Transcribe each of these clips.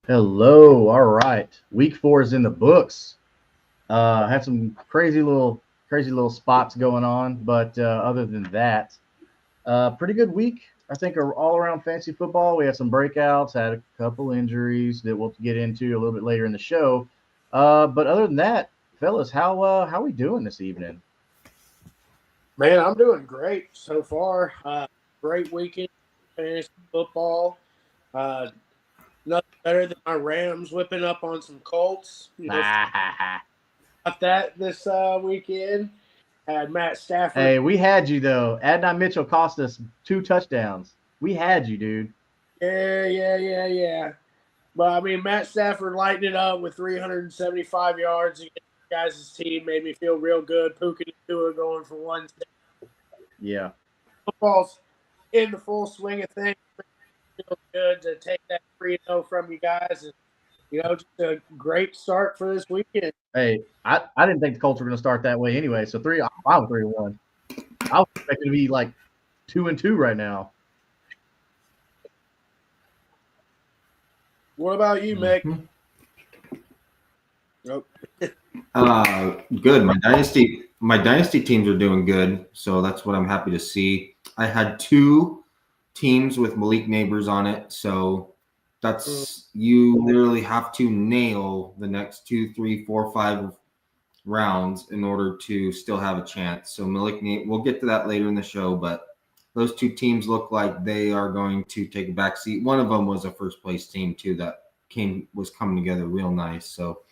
Hello. All right. Week 4 is in the books. Had some crazy little spots going on, but other than that, pretty good week. I think all around fantasy football. We had some breakouts, had a couple injuries that we'll get into a little bit later in the show. But other than that, fellas, how we doing this evening? Man, I'm doing great so far. Great weekend fantasy football. Uh, Nothing better than my Rams whipping up on some Colts. Got that this weekend. Had Matt Stafford. Hey, we had you though. Adnan Mitchell cost us 2 touchdowns. We had you, dude. Yeah. But I mean, Matt Stafford lighting it up with 375 yards against you guys' team made me feel real good. Puka Nacua going for one. Yeah. Football's in the full swing of things. Feels good to take that 3-0 from you guys. And, just a great start for this weekend. Hey, I didn't think the Colts were going to start that way anyway. So I was 3-1. I was expecting to be like 2-2 right now. What about you, Mick? Mhm. Nope. Good. My dynasty teams are doing good, so that's what I'm happy to see. I had two teams with Malik Neighbors on it, so that's you literally have to nail the next 2, 3, 4, 5 rounds in order to still have a chance. So we'll get to that later in the show, but those two teams look like they are going to take a back seat. One of them was a first place team too that was coming together real nice. So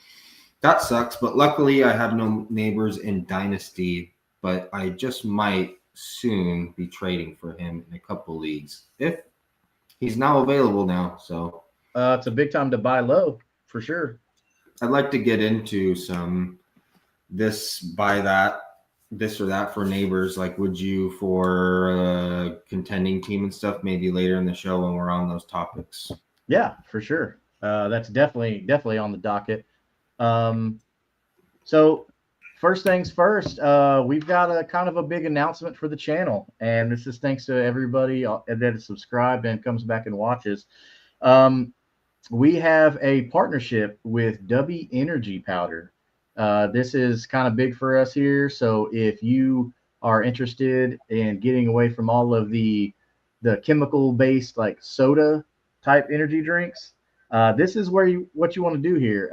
that sucks, but luckily I have no neighbors in Dynasty, but I just might soon be trading for him in a couple leagues if he's now available now. So It's a big time to buy low for sure. I'd like to get into some this buy that this or that for neighbors. Like, would you for a contending team and stuff? Maybe later in the show when we're on those topics. Yeah, for sure. That's definitely on the docket. Um, so first things first, we've got a kind of a big announcement for the channel, and this is thanks to everybody that is subscribed and comes back and watches. Um, we have a partnership with W Energy Powder. This is kind of big for us here. So if you are interested in getting away from all of the chemical based like soda type energy drinks, this is what you want to do here.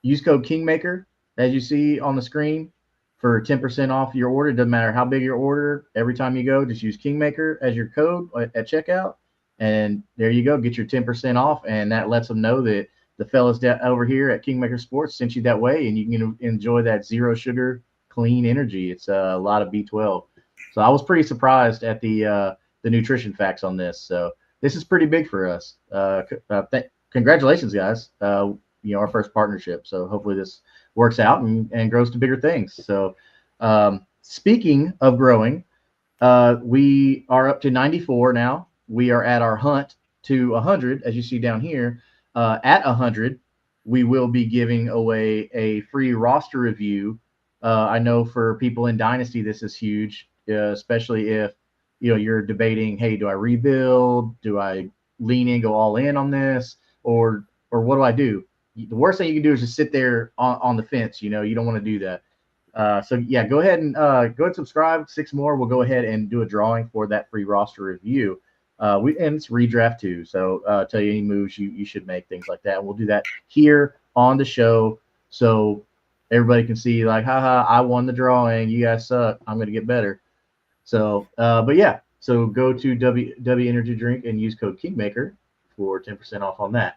Use code Kingmaker as you see on the screen for 10% off your order. It doesn't matter how big your order. Every time you go, just use Kingmaker as your code at checkout, and there you go. Get your 10% off, and that lets them know that the fellas over here at Kingmaker Sports sent you that way, and you can enjoy that zero sugar, clean energy. It's a lot of B12. So I was pretty surprised at the nutrition facts on this. So this is pretty big for us. Congratulations, guys. Our first partnership. So hopefully this works out and grows to bigger things. So speaking of growing, we are up to 94 now. We are at our hunt to 100, as you see down here. At 100, we will be giving away a free roster review. I know for people in Dynasty, this is huge, especially if you're debating, hey, do I rebuild? Do I lean in, go all in on this, or what do I do? The worst thing you can do is just sit there on the fence. You don't want to do that. So yeah, go ahead and subscribe. 6 more. We'll go ahead and do a drawing for that free roster review. And it's redraft too. So tell you any moves you should make, things like that. And we'll do that here on the show, so everybody can see like, haha, I won the drawing. You guys suck. I'm gonna get better. So, but yeah. So go to W Energy Drink and use code Kingmaker for 10% off on that.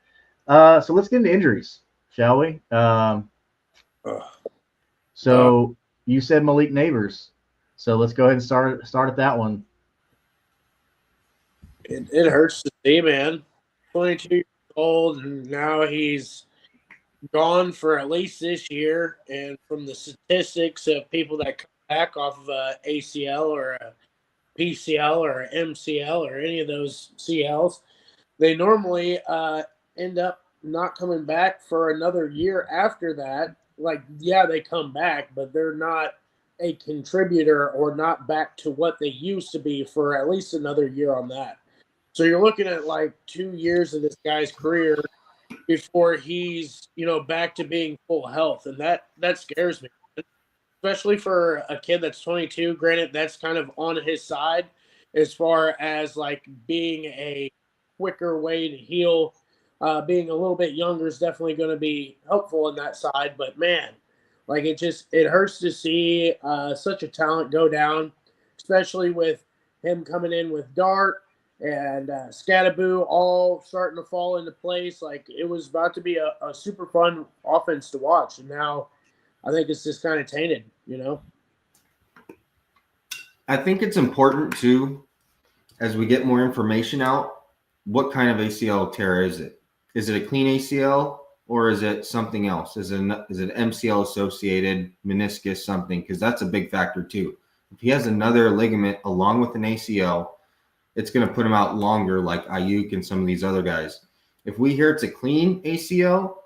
So let's get into injuries, shall we? So you said Malik Neighbors. So let's go ahead and start at that one. It hurts to see, man. 22 years old, and now he's gone for at least this year. And from the statistics of people that come back off of a ACL or a PCL or a MCL or any of those CLs, they normally end up not coming back for another year after that. Like, yeah, they come back, but they're not a contributor or not back to what they used to be for at least another year on that. So you're looking at like 2 years of this guy's career before he's, back to being full health. And that scares me, especially for a kid that's 22. Granted, that's kind of on his side as far as like being a quicker way to heal. Being a little bit younger is definitely going to be helpful in that side. But man, like it hurts to see such a talent go down, especially with him coming in with Dart and Scattaboo all starting to fall into place. Like it was about to be a super fun offense to watch, and now I think it's just kind of tainted, I think it's important too, as we get more information out, what kind of ACL tear is it? Is it a clean ACL or is it something else? Is it MCL associated, meniscus, something? Because that's a big factor too. If he has another ligament along with an ACL, it's going to put him out longer, like Ayuk and some of these other guys. If we hear it's a clean ACL,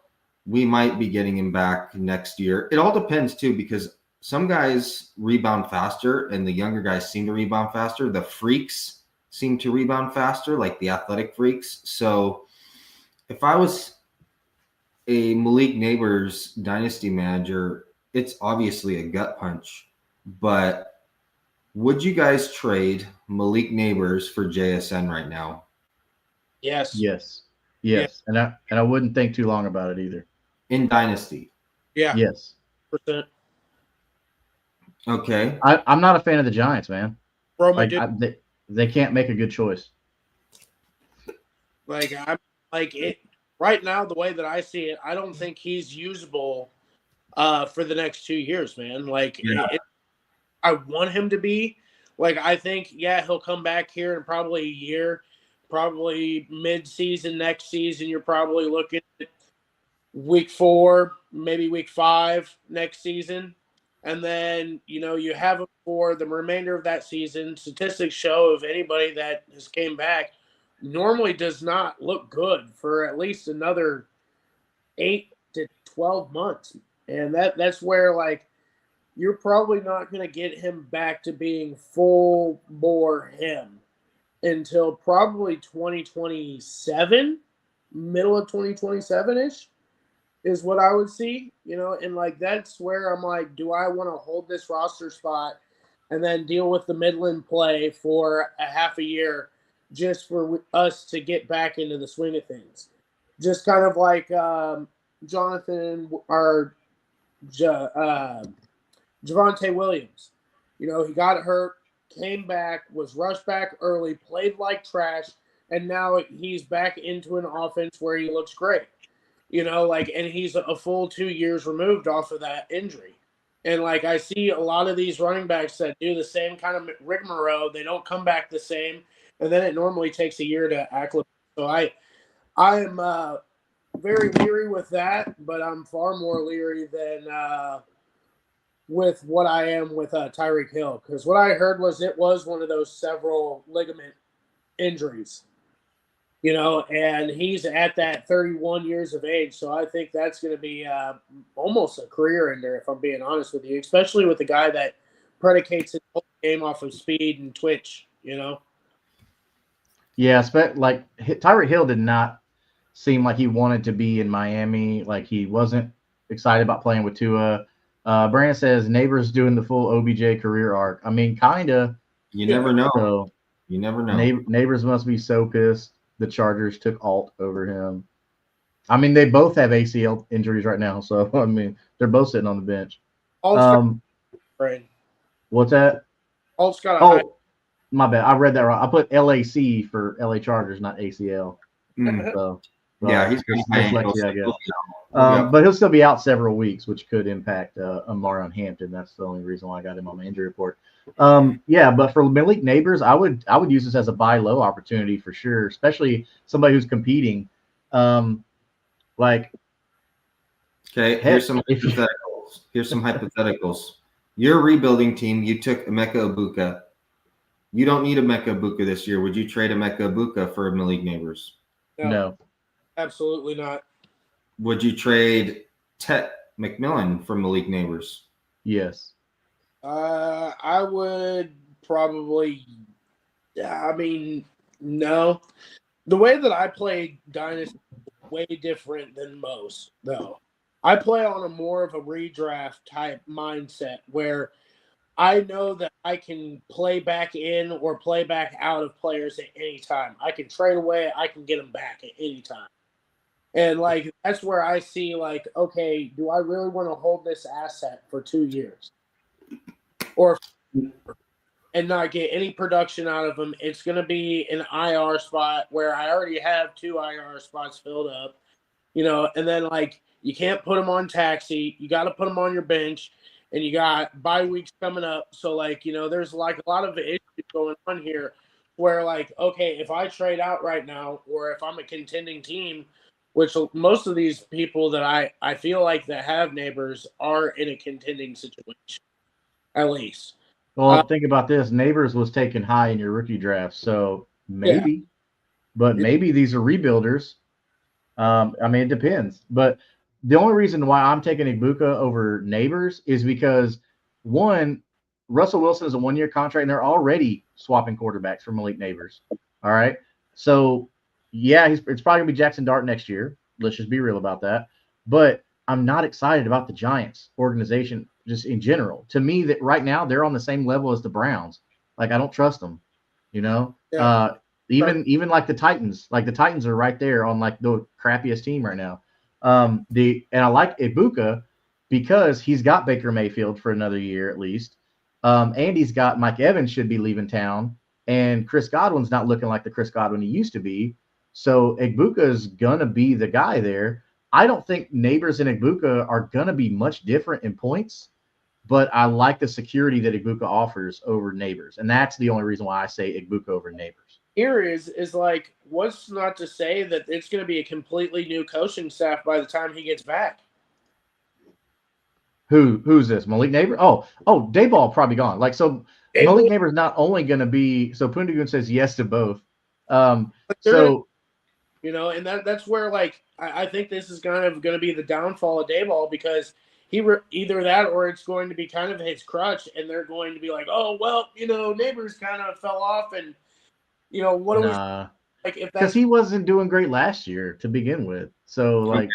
we might be getting him back next year. It all depends too, because some guys rebound faster and the younger guys seem to rebound faster. The freaks seem to rebound faster, like the athletic freaks. So if I was a Malik Neighbors dynasty manager, it's obviously a gut punch, but would you guys trade Malik Neighbors for JSN right now? Yes. Yes. Yes. Yeah. And I wouldn't think too long about it either. In dynasty. Yeah. Yes. %. Okay. I'm not a fan of the Giants, man. Bro, they can't make a good choice. Like I'm like it right now, the way that I see it, I don't think he's usable for the next 2 years, man. Like I want him to be. Like I think, he'll come back here in probably a year, probably mid-season next season. You're probably looking at week 4, maybe week 5 next season. And then, you have him for the remainder of that season. Statistics show of anybody that has came back normally does not look good for at least another 8 to 12 months. And that's where, like, you're probably not going to get him back to being full bore him until probably 2027, middle of 2027-ish. Is what I would see, and like that's where I'm like, do I want to hold this roster spot and then deal with the Midland play for a half a year just for us to get back into the swing of things? Just kind of like Jonathan or Javonte Williams. He got hurt, came back, was rushed back early, played like trash, and now he's back into an offense where he looks great. And he's a full 2 years removed off of that injury. And, like, I see a lot of these running backs that do the same kind of rigmarole. They don't come back the same, and then it normally takes a year to acclimate. So I am very leery with that, but I'm far more leery than with what I am with Tyreek Hill. Because what I heard was it was one of those several ligament injuries. And he's at that 31 years of age. So I think that's going to be almost a career ender, if I'm being honest with you, especially with a guy that predicates his whole game off of speed and twitch, Yeah, like Tyreek Hill did not seem like he wanted to be in Miami. Like he wasn't excited about playing with Tua. Brandon says Neighbors doing the full OBJ career arc. I mean, kind of. You never know. So you never know. Neighbors must be so pissed the Chargers took Alt over him. I mean, they both have ACL injuries right now, so I mean, they're both sitting on the bench. Right. What's that? Alt's got my bad. I read that wrong. I put LAC for LA Chargers, not ACL. So, yeah, he's got dyslexia, I guess. But he'll still be out several weeks, which could impact Amarion Hampton. That's the only reason why I got him on my injury report. But for Malik Neighbors, I would use this as a buy low opportunity for sure, especially somebody who's competing. Okay, here's some hypotheticals. Your rebuilding team, you took Emeka Egbuka. You don't need Emeka Egbuka this year. Would you trade Emeka Egbuka for Malik Neighbors? No. Absolutely not. Would you trade Tet McMillan for Malik Neighbors? Yes. I would probably. I mean, No. The way that I play Dynasty is way different than most, though. I play on a more of a redraft type mindset where I know that I can play back in or play back out of players at any time. I can trade away, I can get them back at any time. And like that's where I see like, okay, do I really want to hold this asset for 2 years? Or and not get any production out of them. It's going to be an IR spot where I already have 2 IR spots filled up, and then like you can't put them on taxi. You got to put them on your bench, and you got bye weeks coming up. So like, there's like a lot of issues going on here where like, okay, if I trade out right now, or if I'm a contending team, which most of these people that I feel like that have neighbors are in a contending situation, at least. Well, think about this. Neighbors was taken high in your rookie draft, so maybe, but maybe these are rebuilders. I mean, it depends. But the only reason why I'm taking Ibuka over Neighbors is because, one, Russell Wilson is a 1-year contract, and they're already swapping quarterbacks for Malik Neighbors. All right. So, yeah, it's probably going to be Jackson Dart next year. Let's just be real about that. But I'm not excited about the Giants organization just in general. To me, that right now they're on the same level as the Browns. Like, I don't trust them, Yeah. Even like the Titans are right there on like the crappiest team right now. And I like Ibuka because he's got Baker Mayfield for another year at least. And he's got Mike Evans should be leaving town, and Chris Godwin's not looking like the Chris Godwin he used to be. So Ibuka is gonna be the guy there. I don't think Neighbors and Ibuka are gonna be much different in points, but I like the security that Ibuka offers over Neighbors, and that's the only reason why I say Ibuka over Neighbors. Here is like, what's not to say that it's going to be a completely new coaching staff by the time he gets back? Who's this? Malik Neighbor? Oh, Dayball probably gone. Like, so Malik Neighbor's not only going to be, so Pundagoon says yes to both. And that's where like I think this is kind of going to be the downfall of Dayball, because either that or it's going to be kind of his crutch, and they're going to be like, oh well, Neighbors kind of fell off, and what do we like if because he wasn't doing great last year to begin with. So like,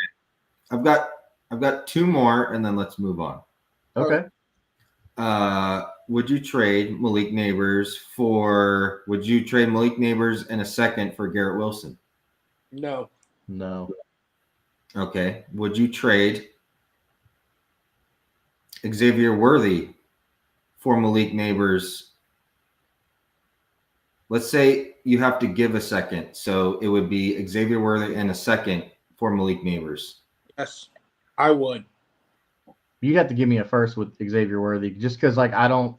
okay. I've got 2 more, and then let's move on. Okay. Would you trade Malik Neighbors and a second for Garrett Wilson? No. Okay. Would you trade Xavier Worthy for Malik Neighbors? Let's say you have to give a second. So it would be Xavier Worthy and a second for Malik Neighbors. Yes, I would. You have to give me a first with Xavier Worthy, just because like I don't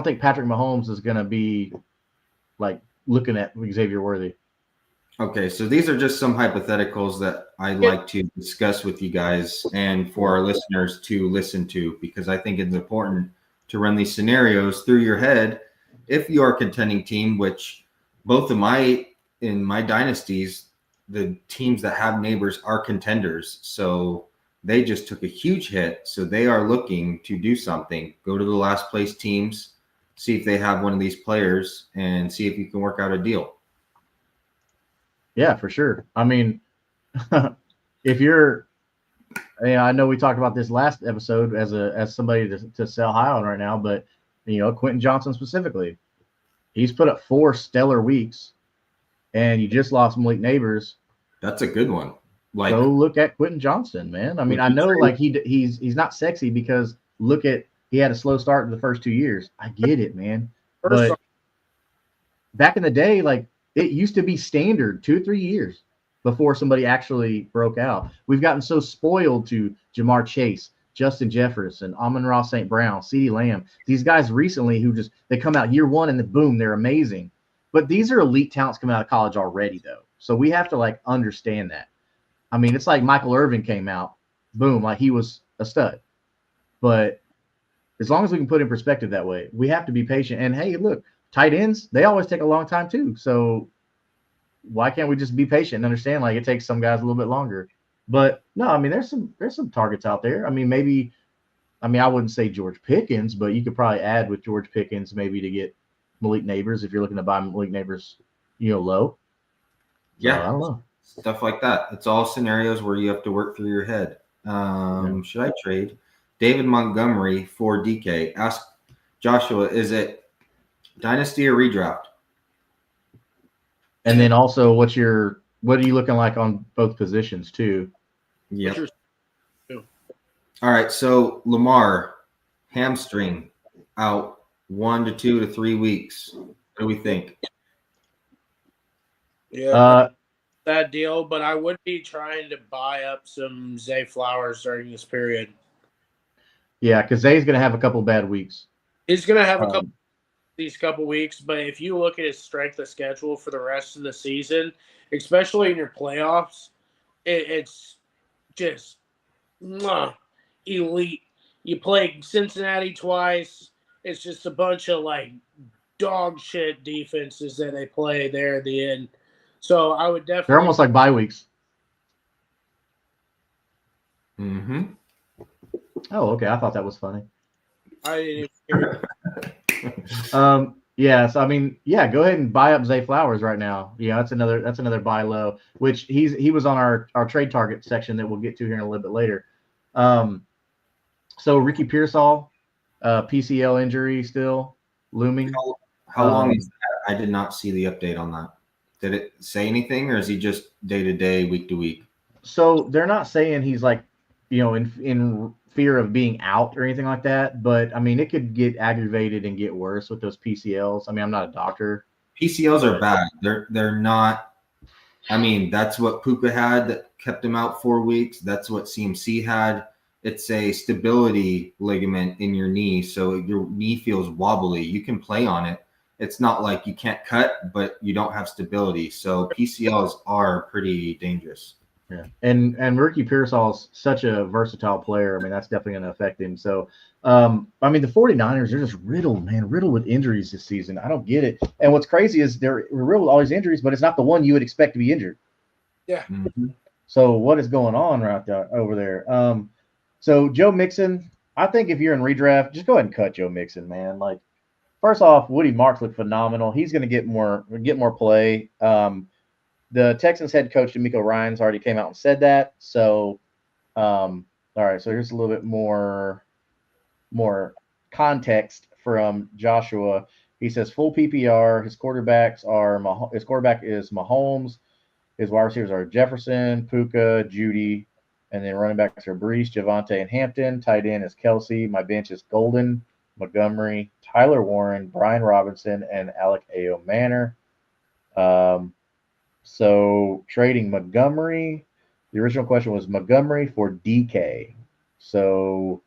think Patrick Mahomes is gonna be like looking at Xavier Worthy. Okay, so these are just some hypotheticals that I'd like to discuss with you guys and for our listeners to listen to, because I think it's important to run these scenarios through your head. If you're a contending team, which both in my dynasties, the teams that have Neighbors are contenders. So they just took a huge hit. So they are looking to do something. Go to the last place teams, see if they have one of these players, and see if you can work out a deal. Yeah, for sure. I mean, if you're, I know we talked about this last episode as somebody to sell high on right now, but Quentin Johnson specifically, he's put up 4 stellar weeks, and you just lost Malik Neighbors. That's a good one. Like, go look at Quentin Johnson, man. I mean, I know like he's not sexy because he had a slow start in the first 2 years. I get it, man. But back in the day, like it used to be standard 2 or 3 years before somebody actually broke out. We've gotten so spoiled to Jamar Chase, Justin Jefferson, Amon-Ra St. Brown, CeeDee Lamb. These guys recently who they come out year one and then boom, they're amazing. But these are elite talents coming out of college already, though. So we have to like understand that. I mean, it's like Michael Irvin came out, boom, like he was a stud. But as long as we can put it in perspective that way, we have to be patient. And hey, look, tight ends, they always take a long time too. So why can't we just be patient and understand like it takes some guys a little bit longer? But no, I mean, there's some targets out there. I mean, I wouldn't say George Pickens, but you could probably add with George Pickens maybe to get Malik Neighbors if you're looking to buy Malik Neighbors, low. So, Yeah, I don't know. stuff like that. It's all scenarios where you have to work through your head. Should I trade David Montgomery for DK? Ask Joshua, is it dynasty or redraft? And then also, what are you looking like on both positions too? Yep. All right. So Lamar, hamstring, out 1 to 2 to 3 weeks. What do we think? Yeah, that deal. But I would be trying to buy up some Zay Flowers during this period. Yeah, because Zay's going to have a couple bad weeks. He's going to have these couple weeks, but if you look at his strength of schedule for the rest of the season, especially in your playoffs, it's just elite. You play Cincinnati twice. It's just a bunch of like dog shit defenses that they play there at the end. So I would definitely. They're almost like bye weeks. Mm-hmm. Oh, okay. I thought that was funny. I didn't even hear it. Yeah, so I mean, yeah, go ahead and buy up Zay Flowers right now. Yeah, that's another buy low, which he was on our trade target section that we'll get to here in a little bit later. So Ricky Pearsall, PCL injury still looming. How long is that? I did not see the update on that. Did it say anything, or is he just day to day, week to week? So they're not saying he's like, in fear of being out or anything like that, but I mean, it could get aggravated and get worse with those PCLs. I mean, I'm not a doctor. PCLs are bad. They're not. I mean, that's what Puka had that kept him out 4 weeks. That's what CMC had. It's a stability ligament in your knee, so your knee feels wobbly. You can play on it. It's not like you can't cut, but you don't have stability. So PCLs are pretty dangerous. Yeah, and Ricky Pearsall's such a versatile player. I mean, that's definitely going to affect him. So, I mean, the 49ers, they're just riddled with injuries this season. I don't get it. And what's crazy is they're riddled with all these injuries, but it's not the one you would expect to be injured. Yeah. Mm-hmm. So what is going on right there over there? So Joe Mixon, I think if you're in redraft, just go ahead and cut Joe Mixon, man. Like, first off, Woody Marks looked phenomenal. He's going to get more play. The Texans head coach D'Amico Ryans already came out and said that. So, all right. So here's a little bit more context from Joshua. He says full PPR. His quarterback is Mahomes. His wide receivers are Jefferson, Puka, Judy, and then running backs are Brees, Javonte, and Hampton. Tight end is Kelsey. My bench is Golden, Montgomery, Tyler Warren, Brian Robinson, and Alec A.O. Manor. So trading Montgomery, the original question was Montgomery for DK. So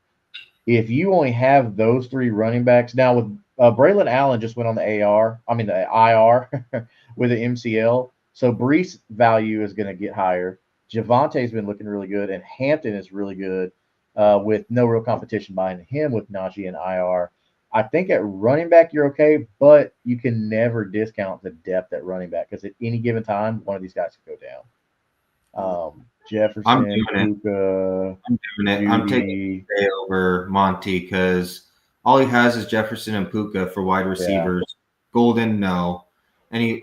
if you only have those three running backs, now with Braylon Allen just went on the IR with the MCL. So Brees value is going to get higher. Javonte's been looking really good, and Hampton is really good with no real competition behind him with Najee and IR. I think at running back you're okay, but you can never discount the depth at running back because at any given time, one of these guys could go down. Jefferson, Puka, I'm doing it. I'm taking Day over Monty because all he has is Jefferson and Puka for wide receivers. Yeah. Golden, no. Any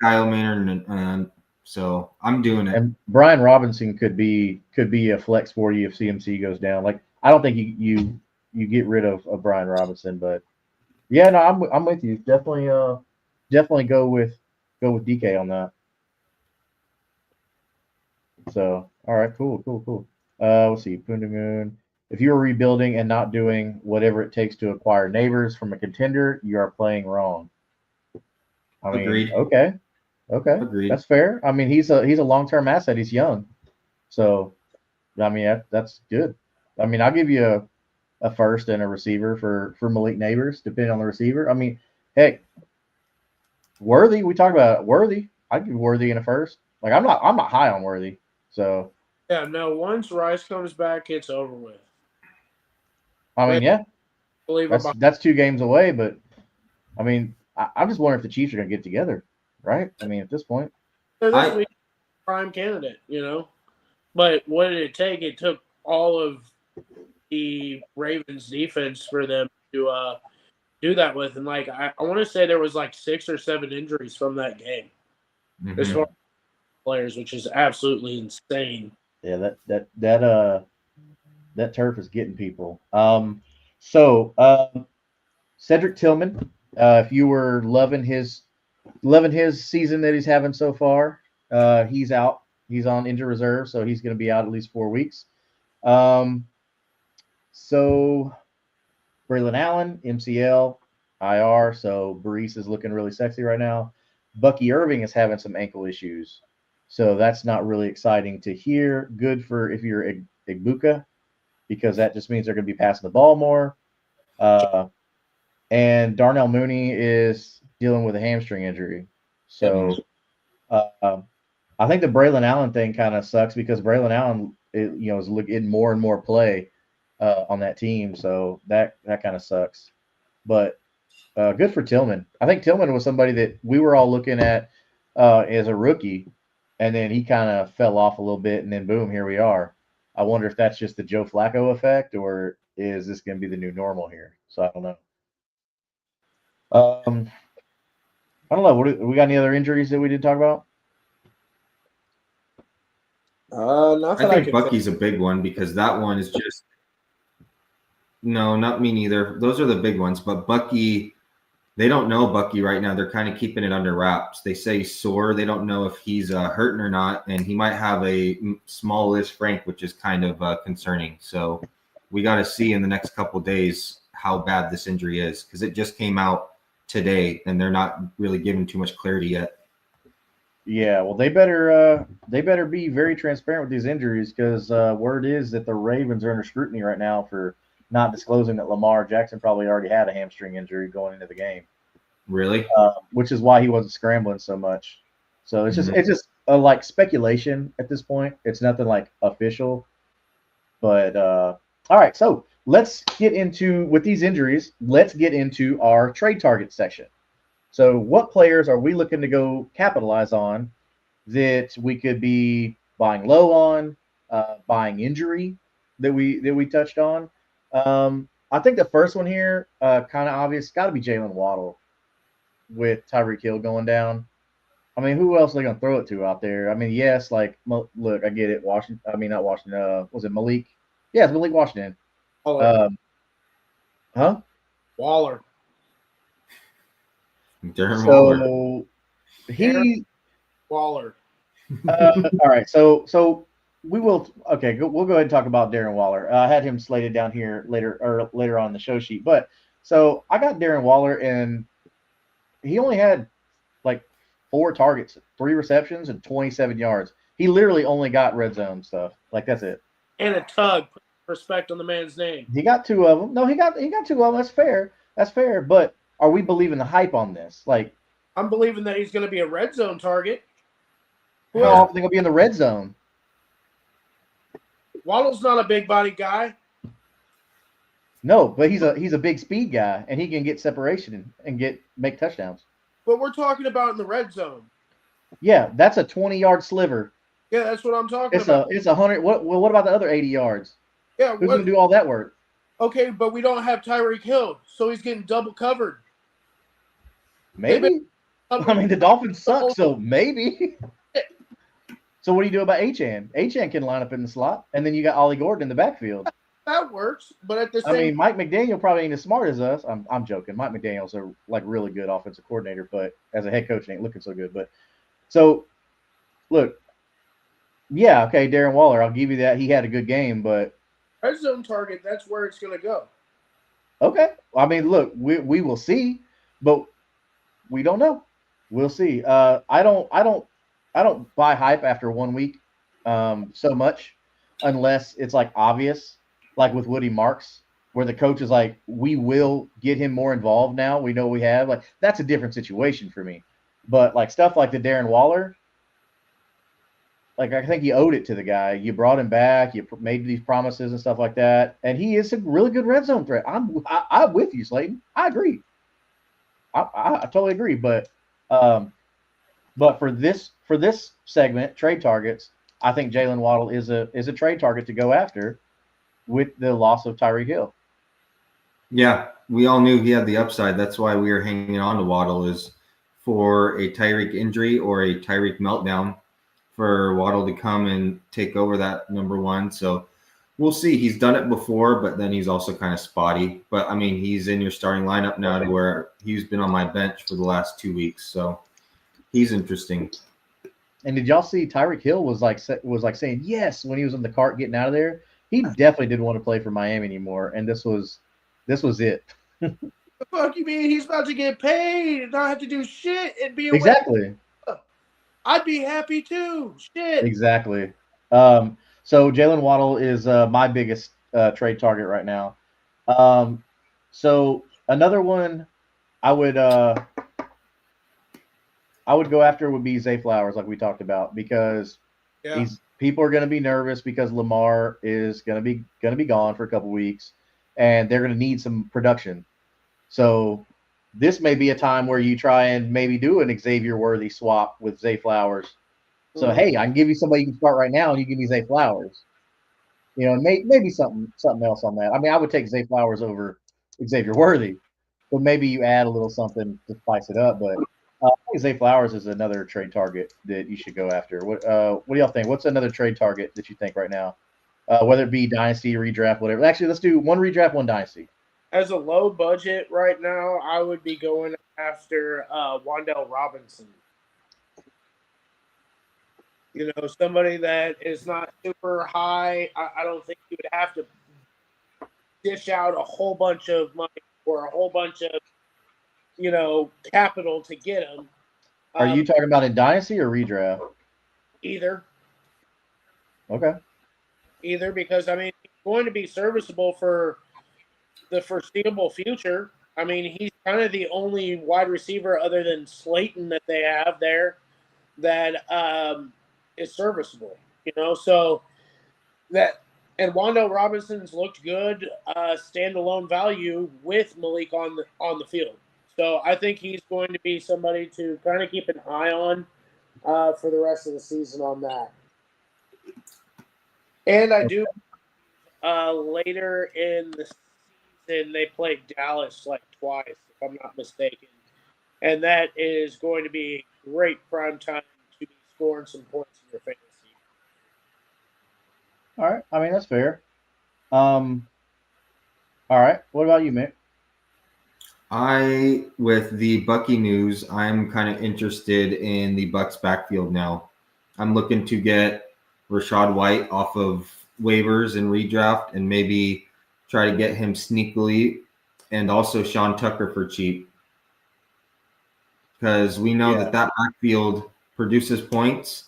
Kyle Maynard, and so I'm doing it. And Brian Robinson could be a flex for you if CMC goes down. Like, I don't think you get rid of Brian Robinson, but yeah, no, I'm with you. Definitely go with DK on that. So, all right, cool. Let's see, Punda Moon. If you are rebuilding and not doing whatever it takes to acquire neighbors from a contender, you are playing wrong. I mean, agreed. Okay, agreed. That's fair. I mean, he's a long-term asset. He's young, so I mean that's good. I mean, I'll give you a first and a receiver for Malik Neighbors, depending on the receiver. I mean, hey, Worthy. We talked about Worthy. I'd give Worthy in a first. Like, I'm not high on Worthy. So yeah, no. Once Rice comes back, it's over with. I mean, yeah, that's 2 games away. But I mean, I'm just wondering if the Chiefs are going to get together, right? I mean, at this point, this week, prime candidate, But what did it take? It took all of the Ravens defense for them to do that with. And like I want to say there was like 6 or 7 injuries from that game as far as players, which is absolutely insane. Yeah, that turf is getting people. Cedric Tillman, if you were loving his season that he's having so far, he's out. He's on injured reserve, so he's going to be out at least 4 weeks. So Braylon Allen, MCL, IR. So Baris is looking really sexy right now. Bucky Irving is having some ankle issues, so that's not really exciting to hear. Good for if you're Igbuka, because that just means they're going to be passing the ball more. And Darnell Mooney is dealing with a hamstring injury. So I think the Braylon Allen thing kind of sucks because Braylon Allen, is getting more and more play on that team. So that kind of sucks. But good for Tillman. I think Tillman was somebody that we were all looking at as a rookie, and then he kind of fell off a little bit, and then boom, here we are. I wonder if that's just the Joe Flacco effect, or is this going to be the new normal here? So I don't know. I don't know. We got any other injuries that we did talk about? I think Bucky's a big one because that one is just no, not me neither. Those are the big ones, but Bucky, they don't know Bucky right now. They're kind of keeping it under wraps. They say he's sore. They don't know if he's hurting or not, and he might have a smallish frank, which is kind of concerning. So we got to see in the next couple of days how bad this injury is because it just came out today, and they're not really giving too much clarity yet. Yeah, well, they better be very transparent with these injuries because word is that the Ravens are under scrutiny right now for not disclosing that Lamar Jackson probably already had a hamstring injury going into the game. Really? Which is why he wasn't scrambling so much. So it's just like speculation at this point. It's nothing like official. But all right, so let's get into with these injuries. Let's get into our trade target section. So what players are we looking to go capitalize on that we could be buying low on, buying injury that we touched on? I think the first one here, kind of obvious, got to be Jalen Waddle with Tyreek Hill going down. I mean, who else are they going to throw it to out there? I mean, yes, like, look, I get it. Washington, I mean, not Washington. Was it Malik? Yeah, it's Malik Washington. Waller. Waller. Waller. All right, so we'll go ahead and talk about Darren Waller. I had him slated down here later on the show sheet, but so I got Darren Waller and he only had like 4 targets, 3 receptions, and 27 yards. He literally only got red zone stuff. Like that's it. And a tug. Put respect on the man's name. He got 2 of them. No, he got 2 of them. That's fair. That's fair. But are we believing the hype on this? Like, I'm believing that he's going to be a red zone target. How often they going to be in the red zone? Waddle's not a big body guy. No, but he's a big speed guy, and he can get separation and make touchdowns. But we're talking about in the red zone. Yeah, that's a 20-yard sliver. Yeah, that's what I'm talking about. It's 100. What about the other 80 yards? Yeah, who's going to do all that work? Okay, but we don't have Tyreek Hill, so he's getting double covered. Maybe. I mean, the Dolphins suck, so maybe. So what do you do about Achane? Achane can line up in the slot, and then you got Ollie Gordon in the backfield. That works, but at the same, I mean, Mike McDaniel probably ain't as smart as us. I'm joking. Mike McDaniel's a really good offensive coordinator, but as a head coach, he ain't looking so good. But so, look, yeah, okay, Darren Waller, I'll give you that. He had a good game, but red zone target, that's where it's going to go. Okay, I mean, look, we will see, but we don't know. We'll see. I don't buy hype after 1 week so much unless it's like obvious, like with Woody Marks, where the coach is like, we will get him more involved now. We know we have. Like, that's a different situation for me. But like stuff like the Darren Waller, like I think you owed it to the guy. You brought him back. You made these promises and stuff like that. And he is a really good red zone threat. I'm with you, Slayton. I agree. I totally agree. But for this segment, trade targets, I think Jalen Waddle is a trade target to go after with the loss of Tyreek Hill. Yeah, we all knew he had the upside. That's why we were hanging on to Waddle, is for a Tyreek injury or a Tyreek meltdown for Waddle to come and take over that number one. So we'll see. He's done it before, but then he's also kind of spotty. But I mean, he's in your starting lineup now to where he's been on my bench for the last 2 weeks. So he's interesting. And did y'all see Tyreek Hill was like saying yes when he was in the cart getting out of there? He definitely didn't want to play for Miami anymore, and this was it. The fuck you mean he's about to get paid and not have to do shit and be away? Exactly. I'd be happy too. Shit. Exactly. So Jalen Waddle is my biggest trade target right now. So another one I would go after would be Zay Flowers, like we talked about, because people are going to be nervous because Lamar is going to be gone for a couple weeks, and they're going to need some production. So this may be a time where you try and maybe do an Xavier Worthy swap with Zay Flowers. So hey, I can give you somebody you can start right now, and you give me Zay Flowers. You know, maybe something else on that. I mean, I would take Zay Flowers over Xavier Worthy, but maybe you add a little something to spice it up. But I think Zay Flowers is another trade target that you should go after. What do y'all think? What's another trade target that you think right now? Whether it be dynasty, redraft, whatever. Actually, let's do one redraft, one dynasty. As a low budget right now, I would be going after Wan'Dale Robinson. You know, somebody that is not super high. I don't think you would have to dish out a whole bunch of money or a whole bunch of, capital to get him. Are you talking about in dynasty or redraft? Either. Okay. Either, because, I mean, he's going to be serviceable for the foreseeable future. I mean, he's kind of the only wide receiver other than Slayton that they have there that is serviceable, so that, and Wan'Dale Robinson's looked good standalone value with Malik on the field. So I think he's going to be somebody to kind of keep an eye on for the rest of the season on that. And I do later in the season they played Dallas like twice, if I'm not mistaken, and that is going to be a great prime time to be scoring some points in your fantasy. All right. I mean, that's fair. All right. What about you, Mick? With the Bucky news, I'm kind of interested in the Bucks backfield now. I'm looking to get Rachaad White off of waivers and redraft and maybe try to get him sneakily, and also Sean Tucker for cheap. Because we know that backfield produces points,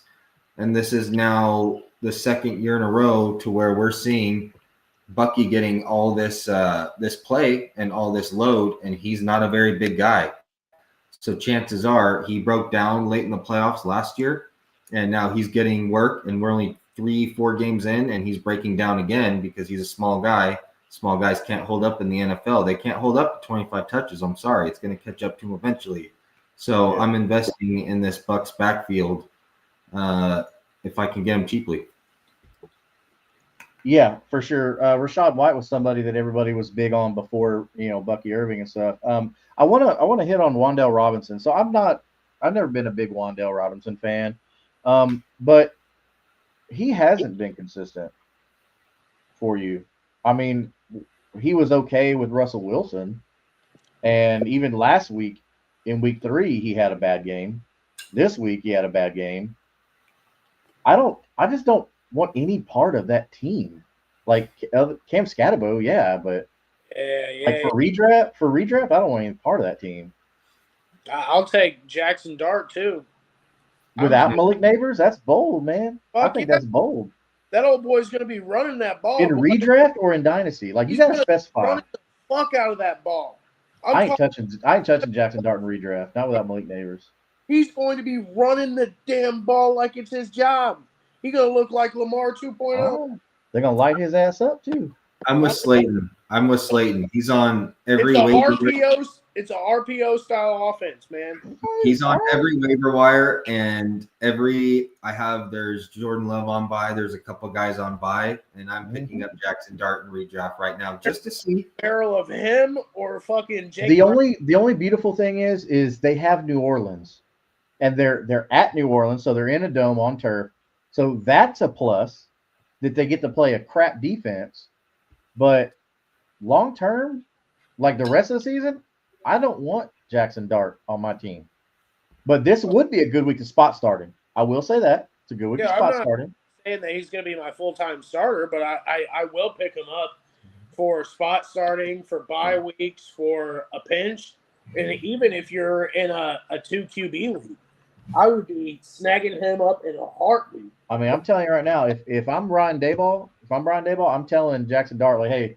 and this is now the second year in a row to where we're seeing Bucky getting all this play and all this load, and he's not a very big guy. So chances are he broke down late in the playoffs last year, and now he's getting work, and we're only 3-4 games in, and he's breaking down again because he's a small guy. Small guys can't hold up in the NFL. They can't hold up 25 touches. I'm sorry. It's going to catch up to him eventually. So I'm investing in this Bucks backfield if I can get him cheaply. Yeah, for sure. Rachaad White was somebody that everybody was big on before, Bucky Irving and stuff. I want to hit on Wan'Dale Robinson. So I've never been a big Wan'Dale Robinson fan, but he hasn't been consistent for you. I mean, he was okay with Russell Wilson, and even last week in week 3 he had a bad game. This week he had a bad game. I just don't want any part of that team. Like Cam Scatterbo, but like for redraft, I don't want any part of that team. I'll take Jackson Dart too. Without Malik Neighbors, that's bold, man. I think that's bold. That old boy's going to be running that ball. In redraft or in dynasty? Like, you got to specify. Running the fuck out of that ball. I ain't touching Jackson Dart in redraft, not without Malik Neighbors. He's going to be running the damn ball like it's his job. He's going to look like Lamar 2.0. Oh, they're going to light his ass up, too. I'm with Slayton. I'm with Slayton. He's on every It's a waiver. RPO. It's a RPO style offense, man. He's on every waiver wire, and there's Jordan Love on bye. There's a couple guys on bye, and I'm picking up Jackson Dart and redraft right now just to see. Barrel of him or fucking Jake. The only beautiful thing is they have New Orleans, and they're at New Orleans, so they're in a dome on turf. So that's a plus that they get to play a crap defense. But long term, like the rest of the season, I don't want Jackson Dart on my team. But this would be a good week to spot starting. I will say that. It's a good week to spot starting. Saying that he's going to be my full-time starter, but I will pick him up for spot starting, for bye weeks, for a pinch. And even if you're in a 2 QB league, I would be snagging him up in a heartbeat. I mean, I'm telling you right now, if I'm Brian Daboll, I'm telling Jackson Dart, like, hey,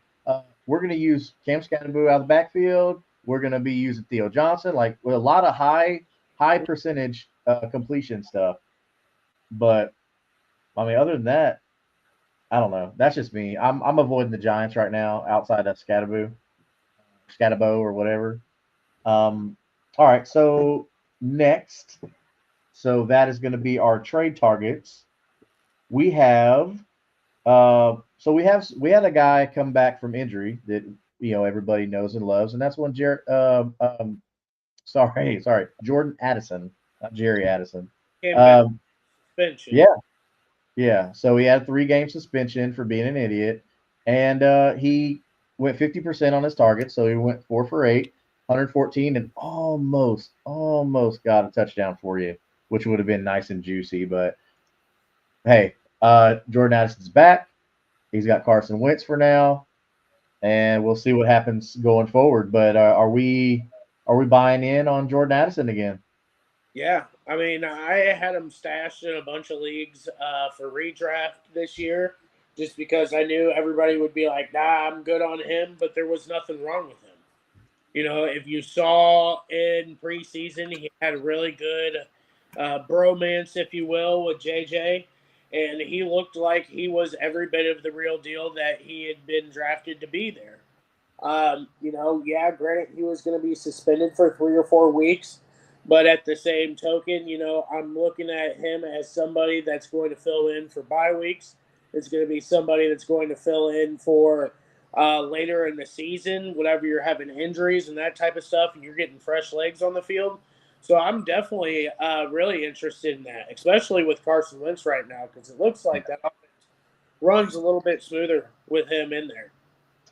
we're going to use Cam Scatterboo out of the backfield. We're going to be using Theo Johnson, like with a lot of high percentage completion stuff. But I mean, other than that, I don't know. That's just me. I'm avoiding the Giants right now outside of Scatterbo or whatever. All right, so next, so that is going to be our trade targets. We have, we had a guy come back from injury that everybody knows and loves, and that's one Jordan Addison, not Jerry Addison. Suspension. Yeah. So he had a 3-game suspension for being an idiot, and he went 50% on his target. So he went 4 for 8, 114, and almost got a touchdown for you, which would have been nice and juicy. But hey, Jordan Addison's back. He's got Carson Wentz for now, and we'll see what happens going forward. But are we buying in on Jordan Addison again? Yeah, I mean, I had him stashed in a bunch of leagues for redraft this year, just because I knew everybody would be like, "Nah, I'm good on him," but there was nothing wrong with him. If you saw in preseason, he had a really good bromance, if you will, with JJ, and he looked like he was every bit of the real deal that he had been drafted to be there. Granted, he was going to be suspended for 3 or 4 weeks. But at the same token, I'm looking at him as somebody that's going to fill in for bye weeks. It's going to be somebody that's going to fill in for later in the season, whenever you're having injuries and that type of stuff, and you're getting fresh legs on the field. So I'm definitely really interested in that, especially with Carson Wentz right now, because it looks like that offense runs a little bit smoother with him in there.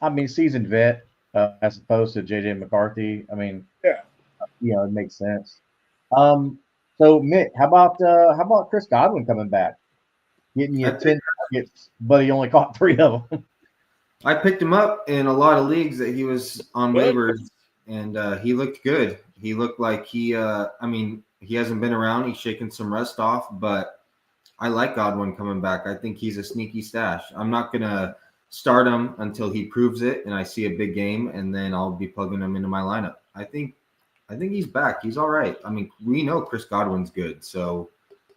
I mean, seasoned vet as opposed to J.J. McCarthy. I mean, yeah, it makes sense. So Mick, how about Chris Godwin coming back, getting you 10 targets, but he only caught 3 of them? I picked him up in a lot of leagues that he was on waivers, and he looked good. He looked like he hasn't been around. He's shaking some rust off, but I like Godwin coming back. I think he's a sneaky stash. I'm not going to start him until he proves it and I see a big game, and then I'll be plugging him into my lineup. I think he's back. He's all right. I mean, we know Chris Godwin's good, so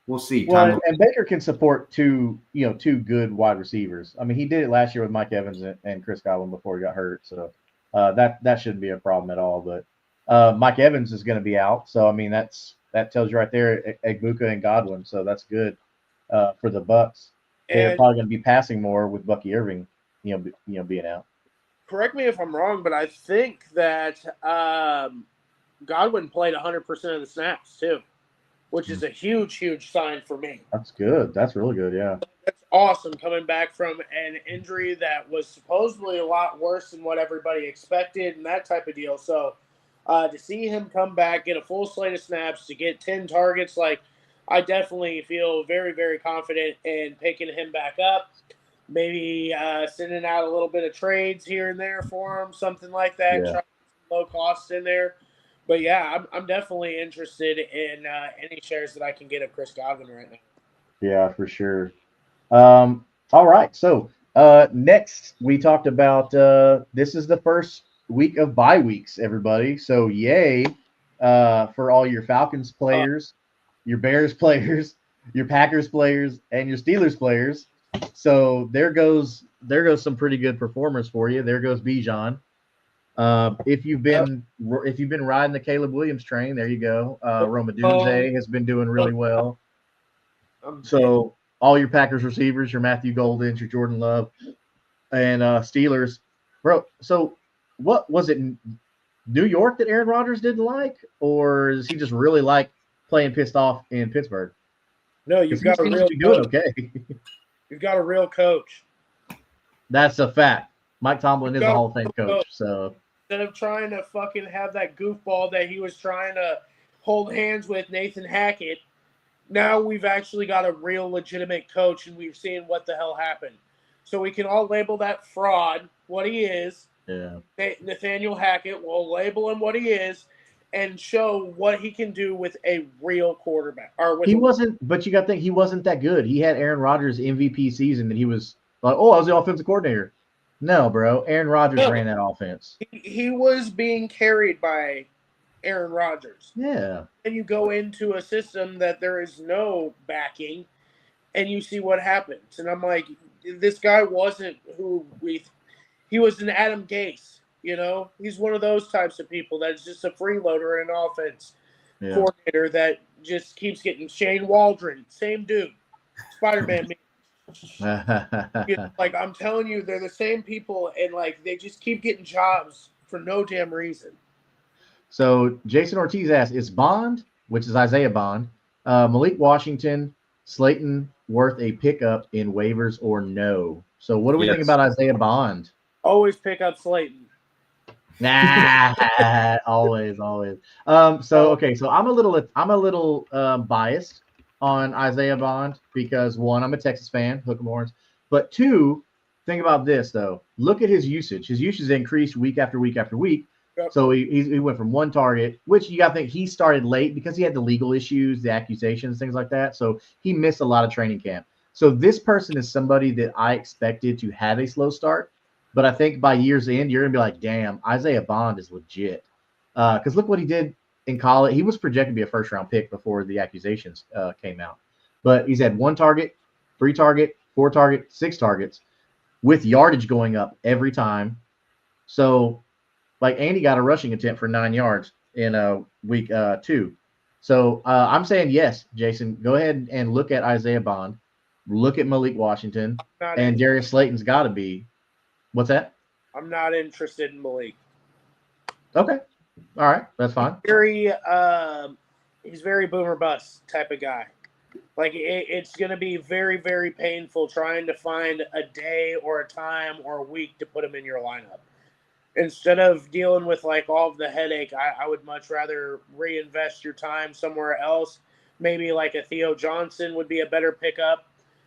we'll see. Well, and Baker can support two good wide receivers. I mean, he did it last year with Mike Evans and Chris Godwin before he got hurt, so that shouldn't be a problem at all. But Mike Evans is going to be out, so I mean that tells you right there, Egbuka and Godwin, so that's good for the Bucks. They're probably going to be passing more with Bucky Irving, being out. Correct me if I'm wrong, but I think that Godwin played 100% of the snaps too, which is a huge sign for me. That's good. That's really good, yeah. That's awesome, coming back from an injury that was supposedly a lot worse than what everybody expected and that type of deal. So to see him come back, get a full slate of snaps, to get 10 targets, I definitely feel very, very confident in picking him back up. Maybe sending out a little bit of trades here and there for him, something like that. Yeah. Try to get some low cost in there. But yeah, I'm definitely interested in any shares that I can get of Chris Godwin right now. Yeah, for sure. All right. So next we talked about this is the first week of bye weeks, everybody. So yay for all your Falcons players, your Bears players, your Packers players, and your Steelers players. So there goes there goes some pretty good performers for you. There goes Bijan. If you've been riding the Caleb Williams train, there you go. Roma Dunze has been doing really well. So all your Packers receivers, your Matthew Goldens, your Jordan Love, and Steelers, bro. So what was it? New York that Aaron Rodgers didn't like, or does he just really like playing pissed off in Pittsburgh? No, you've got a seems real to be doing coach. okay. You've got a real coach. That's a fact. Mike Tomlin is a Hall of Fame coach. So instead of trying to fucking have that goofball that he was trying to hold hands with, Nathan Hackett, now we've actually got a real legitimate coach, and we've seen what the hell happened. So we can all label that fraud, what he is. Yeah. Nathaniel Hackett, will label him what he is and show what he can do with a real quarterback. But you got to think, he wasn't that good. He had Aaron Rodgers' MVP season, and he was like, oh, I was the offensive coordinator. No, bro. Aaron Rodgers ran that offense. He was being carried by Aaron Rodgers. Yeah. And you go into a system that there is no backing, and you see what happens. And I'm like, this guy wasn't he was an Adam Gase, you know? He's one of those types of people that's just a freeloader and an offense coordinator that just keeps getting Shane Waldron, same dude, Spider-Man. Like, I'm telling you, they're the same people, and like they just keep getting jobs for no damn reason. So Jason Ortiz asks, is Bond, which is Isaiah Bond, Malik Washington, Slayton worth a pickup in waivers or no? So what do we think about Isaiah Bond? Always pick up Slayton. Nah, always. So I'm a little biased on Isaiah Bond because one, I'm a Texas fan, hook 'em horns, but two, think about this though. Look at his usage. His usage increased week after week after week. Yep. So he went from one target, which you got to think he started late because he had the legal issues, the accusations, things like that. So he missed a lot of training camp. So this person is somebody that I expected to have a slow start. But I think by year's end, you're going to be like, damn, Isaiah Bond is legit. Because look what he did in college. He was projected to be a first-round pick before the accusations came out. But he's had 1 target, 3 target, 4 target, 6 targets with yardage going up every time. So, like, Andy got a rushing attempt for 9 yards in week 2. So I'm saying yes, Jason. Go ahead and look at Isaiah Bond. Look at Malik Washington. And Darius Slayton's got to be. What's that? I'm not interested in Malik. Okay. All right. That's fine. He's very boomer bust type of guy. Like, it's going to be very, very painful trying to find a day or a time or a week to put him in your lineup. Instead of dealing with, like, all of the headache, I would much rather reinvest your time somewhere else. Maybe like a Theo Johnson would be a better pickup.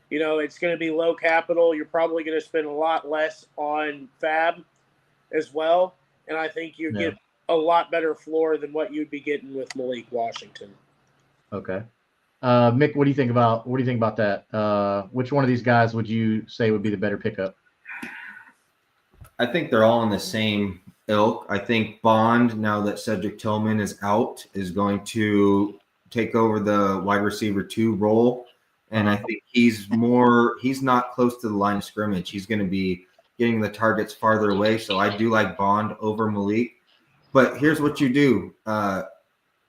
You know, it's going to be low capital. You're probably going to spend a lot less on fab as well. And I think you get a lot better floor than what you'd be getting with Malik Washington. Okay. Mick, what do you think about that? Which one of these guys would you say would be the better pickup? I think they're all in the same ilk. I think Bond, now that Cedric Tillman is out, is going to take over the wide receiver 2 role. And I think he's not close to the line of scrimmage. He's going to be getting the targets farther away. So I do like Bond over Malik. But here's what you do.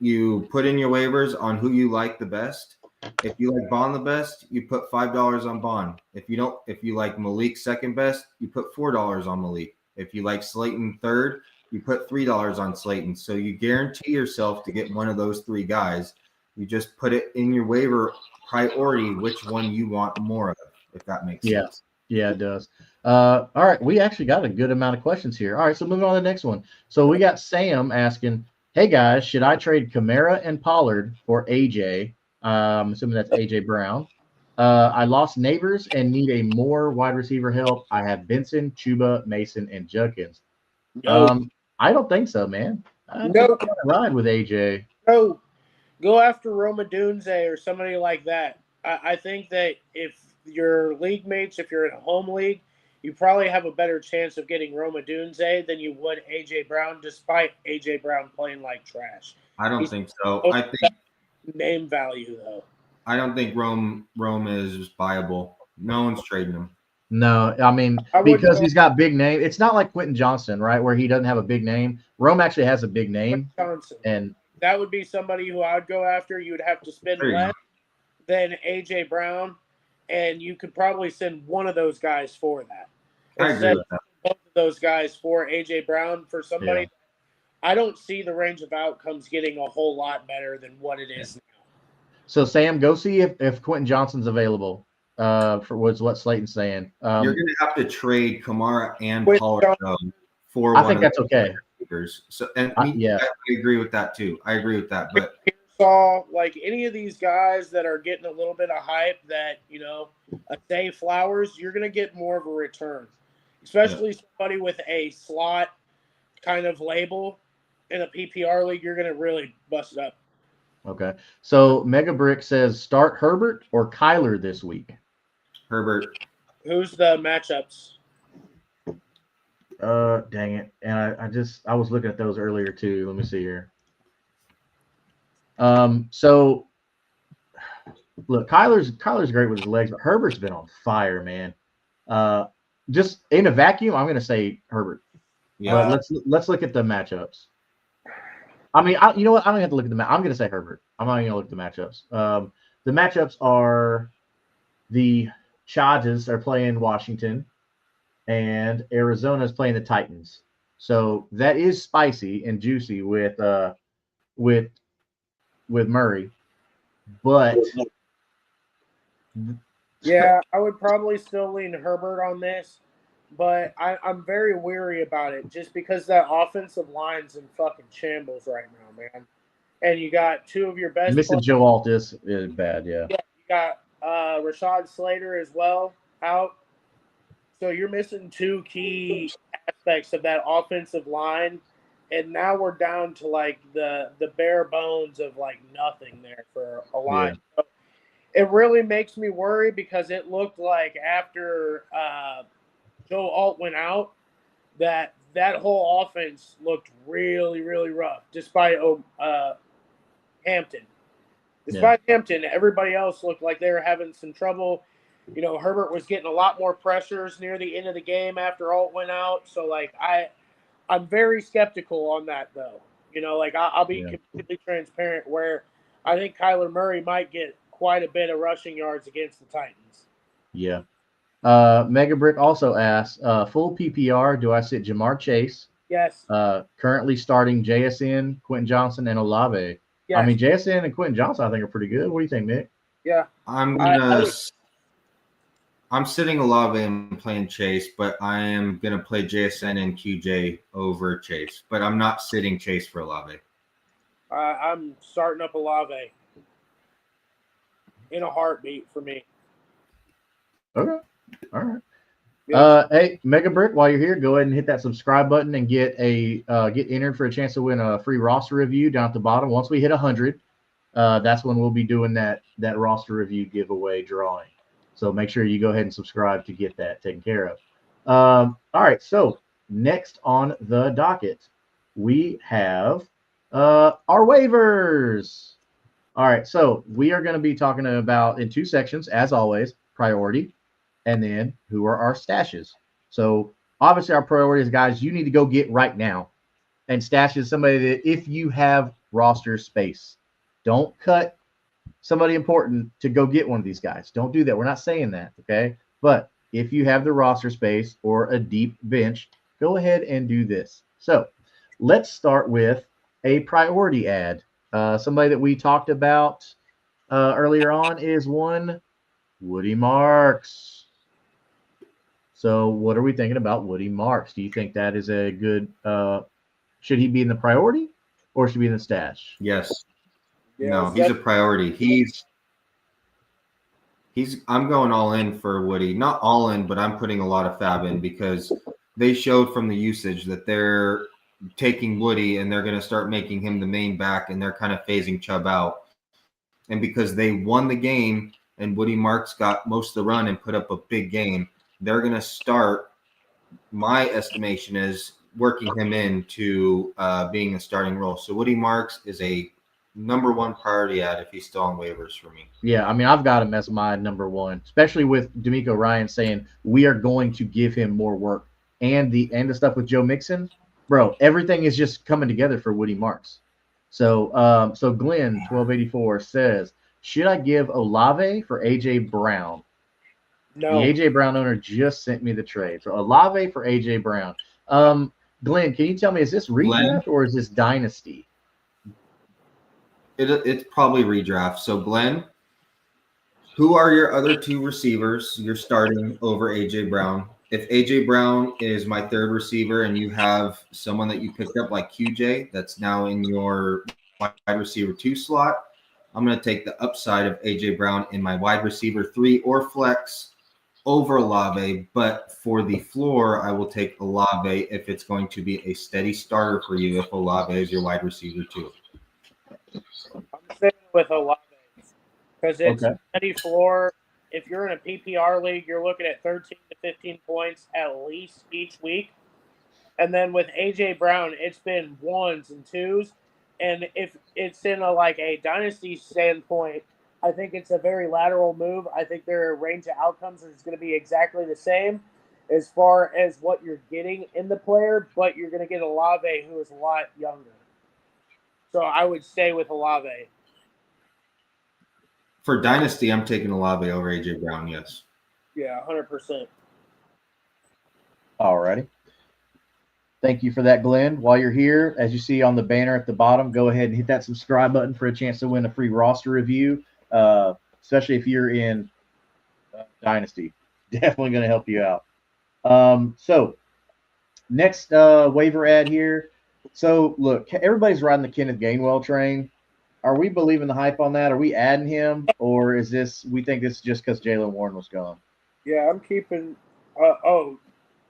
You put in your waivers on who you like the best. If you like Bond the best, you put $5 on Bond. If you like Malik second best, you put $4 on Malik. If you like Slayton third, you put $3 on Slayton. So you guarantee yourself to get one of those 3 guys. You just put it in your waiver priority which one you want more of, if that makes sense. Yeah, it does. All right, we actually got a good amount of questions here. All right, so moving on to the next one. So we got Sam asking, hey guys, should I trade Kamara and Pollard for AJ? I'm assuming that's AJ Brown. I lost Neighbors and need a more wide receiver help. I have Benson, Chuba, Mason, and Judkins. I don't think so, man. I think I'm gonna ride with AJ. No. Go after Roma Dunze or somebody like that. I think that if your league mates, if you're in a home league, you probably have a better chance of getting Roma Dunze than you would A.J. Brown, despite A.J. Brown playing like trash. I don't think so. I think name value, though. I don't think Rome is viable. No one's trading him. No, I mean, I wouldn't because go he's got big name. It's not like Quentin Johnston, right, where he doesn't have a big name. Rome actually has a big name, Johnson. and That would be somebody who I would go after. You would have to spend There you less than AJ Brown, and you could probably send one of those guys for that. I agree Instead with that. of both of those guys for AJ Brown for somebody. Yeah. I don't see the range of outcomes getting a whole lot better than what it is now. so Sam, go see if Quentin Johnston's available. For what Slayton's saying. You're going to have to trade Kamara and Quentin Pollard for I one think of that's the okay. receivers. So, and Yeah. I agree with that too. I agree with that. But Saw like any of these guys that are getting a little bit of hype that a Day Flowers, you're going to get more of a return, especially somebody with a slot kind of label in a PPR league. You're going to really bust it up. Okay. So Mega Brick says start Herbert or Kyler this week. Herbert. Who's the matchups? Dang it. And I was looking at those earlier too. Let me see here. So look, Kyler's great with his legs, but Herbert's been on fire, man. Just in a vacuum, I'm gonna say Herbert. Yeah. But let's look at the matchups. I mean, you know what? I don't have to look at the I'm gonna say Herbert. I'm not gonna look at the matchups. The matchups are the Chargers are playing Washington, and Arizona is playing the Titans. So that is spicy and juicy with Murray, but Yeah, I would probably still lean Herbert on this, but I'm very weary about it just because that offensive line's in fucking shambles right now, man. And you got two of your best missing players. Joe Altis is bad. Yeah. Yeah, you got Rashad Slater as well out. So you're missing two key aspects of that offensive line. And now we're down to like the bare bones of like nothing there for a line. So it really makes me worry because it looked like after Joe Alt went out that whole offense looked really, really rough despite Hampton. Despite Hampton, everybody else looked like they were having some trouble. Herbert was getting a lot more pressures near the end of the game after Alt went out. So, like, I'm very skeptical on that, though. I'll be completely transparent where I think Kyler Murray might get quite a bit of rushing yards against the Titans. Yeah. Mega Brick also asks, full PPR, do I sit Jamar Chase? Yes. Currently starting JSN, Quentin Johnson, and Olave. Yes. I mean, JSN and Quentin Johnson, I think, are pretty good. What do you think, Nick? Yeah. I'm sitting Olave and playing Chase, but I am going to play JSN and QJ over Chase. But I'm not sitting Chase for Olave. I'm starting up Olave in a heartbeat for me. Okay. All right. Hey, Mega Brick, while you're here, go ahead and hit that subscribe button and get entered for a chance to win a free roster review down at the bottom. Once we hit 100, that's when we'll be doing that roster review giveaway drawing. So make sure you go ahead and subscribe to get that taken care of. All right. So next on the docket, we have our waivers. All right. So we are going to be talking about in two sections, as always, priority, and then who are our stashes. So obviously our priority is guys you need to go get right now. And stash is somebody that if you have roster space, don't cut somebody important to go get one of these guys. Don't do that. We're not saying that, okay? But if you have the roster space or a deep bench, go ahead and do this. So let's start with a priority ad. Somebody that we talked about earlier on is one Woody Marks. So what are we thinking about Woody Marks? Do you think that is a good should he be in the priority or should he be in the stash? Yes. Yeah, no, he's a priority. I'm going all in for Woody. Not all in, but I'm putting a lot of fab in because they showed from the usage that they're taking Woody and they're going to start making him the main back and they're kind of phasing Chubb out. And because they won the game and Woody Marks got most of the run and put up a big game, they're going to start, my estimation is, working him into being a starting role. So Woody Marks is a number one priority ad if he's still on waivers for me. Yeah, I mean, I've got him as my number one, especially with D'Amico Ryan saying we are going to give him more work, and the stuff with Joe Mixon, bro. Everything is just coming together for Woody Marks. So, so Glenn 1284 says, should I give Olave for AJ Brown? No. The AJ Brown owner just sent me the trade. So Olave for AJ Brown. Glenn, can you tell me, is this redraft or is this dynasty? It's probably redraft. So Glenn, who are your other two receivers you're starting over AJ Brown? If AJ Brown is my third receiver and you have someone that you picked up like QJ that's now in your wide receiver 2 slot, I'm going to take the upside of AJ Brown in my wide receiver 3 or flex over Olave. But for the floor, I will take Olave if it's going to be a steady starter for you if Olave is your wide receiver 2. I'm staying with Olave because it's Okay. steady floor. If you're in a PPR league, you're looking at 13 to 15 points at least each week. And then with AJ Brown, it's been ones and twos. And if it's in a dynasty standpoint, I think it's a very lateral move. I think their range of outcomes is going to be exactly the same as far as what you're getting in the player, but you're going to get Olave, who is a lot younger. So I would stay with Olave. For Dynasty, I'm taking Olave over AJ Brown, yes. Yeah, 100%. All righty. Thank you for that, Glenn. While you're here, as you see on the banner at the bottom, go ahead and hit that subscribe button for a chance to win a free roster review, especially if you're in Dynasty. Definitely going to help you out. So next waiver ad here. So, look, everybody's riding the Kenneth Gainwell train. Are we believing the hype on that? Are we adding him, or is this we think this is just because Jaylen Warren was gone? Yeah, I'm keeping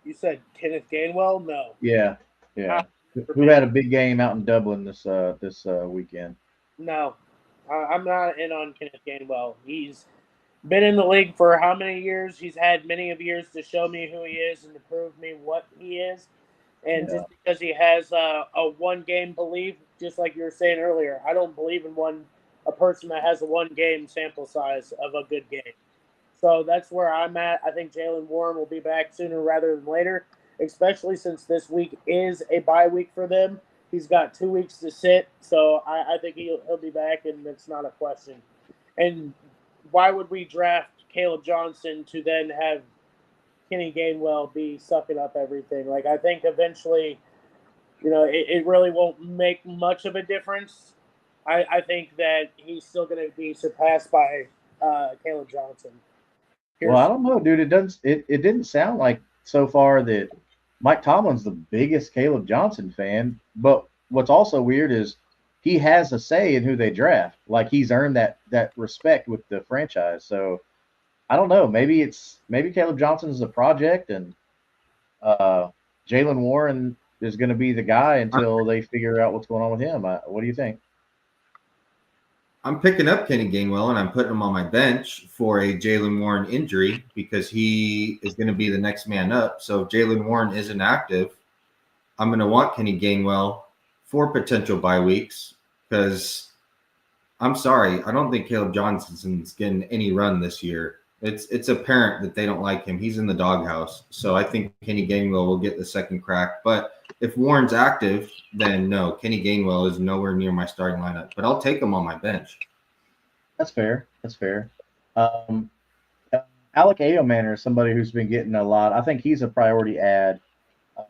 you said Kenneth Gainwell? No. Yeah. Who had a big game out in Dublin this weekend? No. I'm not in on Kenneth Gainwell. He's been in the league for how many years? He's had many of years to show me who he is and to prove me what he is. And just because he has a one-game belief, just like you were saying earlier, I don't believe in a person that has a one-game sample size of a good game. So that's where I'm at. I think Jaylen Warren will be back sooner rather than later, especially since this week is a bye week for them. He's got 2 weeks to sit, so I think he'll be back, and it's not a question. And why would we draft Caleb Johnson to then have Kenny Gainwell be sucking up everything? Like, I think eventually, it really won't make much of a difference. I think that he's still going to be surpassed by Caleb Johnson. Well, I don't know, dude. It didn't sound like so far that Mike Tomlin's the biggest Caleb Johnson fan. But what's also weird is he has a say in who they draft. Like, he's earned that respect with the franchise. So I don't know. Maybe Caleb Johnson's a project, and Jaylen Warren is going to be the guy until they figure out what's going on with him. What do you think? I'm picking up Kenny Gainwell, and I'm putting him on my bench for a Jaylen Warren injury because he is going to be the next man up. So if Jaylen Warren isn't active, I'm going to want Kenny Gainwell for potential bye weeks because I'm sorry, I don't think Caleb Johnson's getting any run this year. It's apparent that they don't like him. He's in the doghouse. So I think Kenny Gainwell will get the second crack. But if Warren's active, then no, Kenny Gainwell is nowhere near my starting lineup. But I'll take him on my bench. That's fair. Alec Ayomanor is somebody who's been getting a lot. I think he's a priority ad.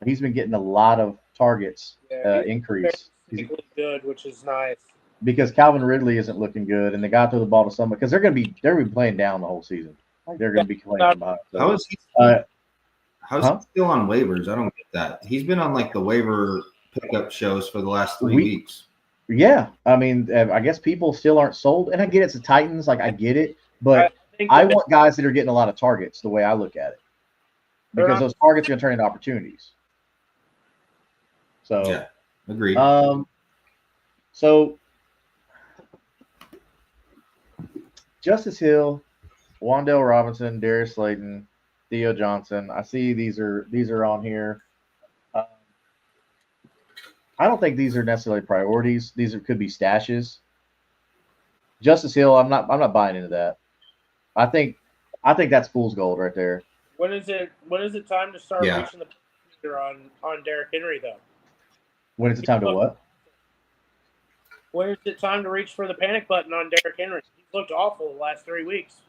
He's been getting a lot of targets increase. He's good, which is nice. Because Calvin Ridley isn't looking good, and they got to throw the ball to somebody because they're going to be playing down the whole season. Like, they're going to be playing from behind. So, how is he still on waivers? I don't get that. He's been on like the waiver pickup shows for the last 3 weeks. Yeah, I mean, I guess people still aren't sold, and I get it's the Titans. Like, I get it, but I want guys that are getting a lot of targets. The way I look at it, because those targets are going to turn into opportunities. So yeah, agreed. So Justice Hill, Wan'Dale Robinson, Darius Slayton, Theo Johnson. I see these are on here. I don't think these are necessarily priorities. These could be stashes. Justice Hill, I'm not buying into that. I think that's fool's gold right there. When is it time to start Yeah. reaching the meter on Derrick Henry though? When is it time to what? When is it time to reach for the panic button on Derrick Henry? He's looked awful the last 3 weeks.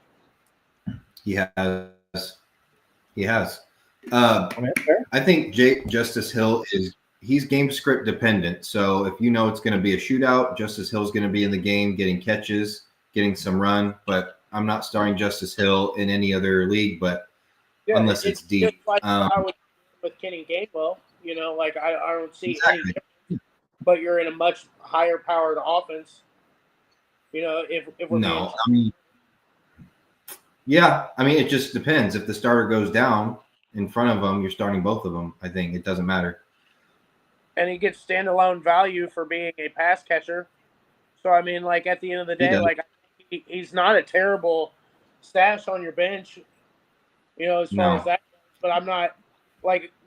He has. He has. Fair. I think Justice Hill he's game script dependent. So if you know it's going to be a shootout, Justice Hill's going to be in the game, getting catches, getting some run. But I'm not starting Justice Hill in any other league, but unless it's deep. Just like I would with Kenny Gainwell, like I don't see Exactly. any difference. But you're in a much higher powered offense. If we're No, it just depends. If the starter goes down in front of them, you're starting both of them. I think it doesn't matter. And he gets standalone value for being a pass catcher. So at the end of the day, he's not a terrible stash on your bench. As far as that goes. But I'm not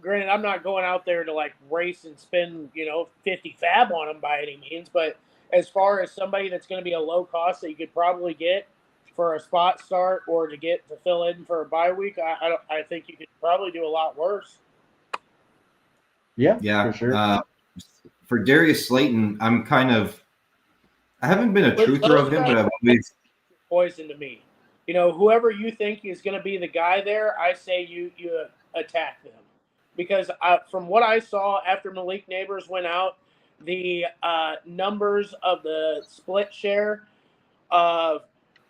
granted, I'm not going out there to race and spend 50 fab on him by any means. But as far as somebody that's going to be a low cost that you could probably get for a spot start or to fill in for a bye week, I think you could probably do a lot worse. Yeah, for sure. For Darius Slayton, I haven't been a truther of him, but I've always poison to me. Whoever you think is going to be the guy there, I say you attack them, because from what I saw after Malik Neighbors went out, the numbers of the split share of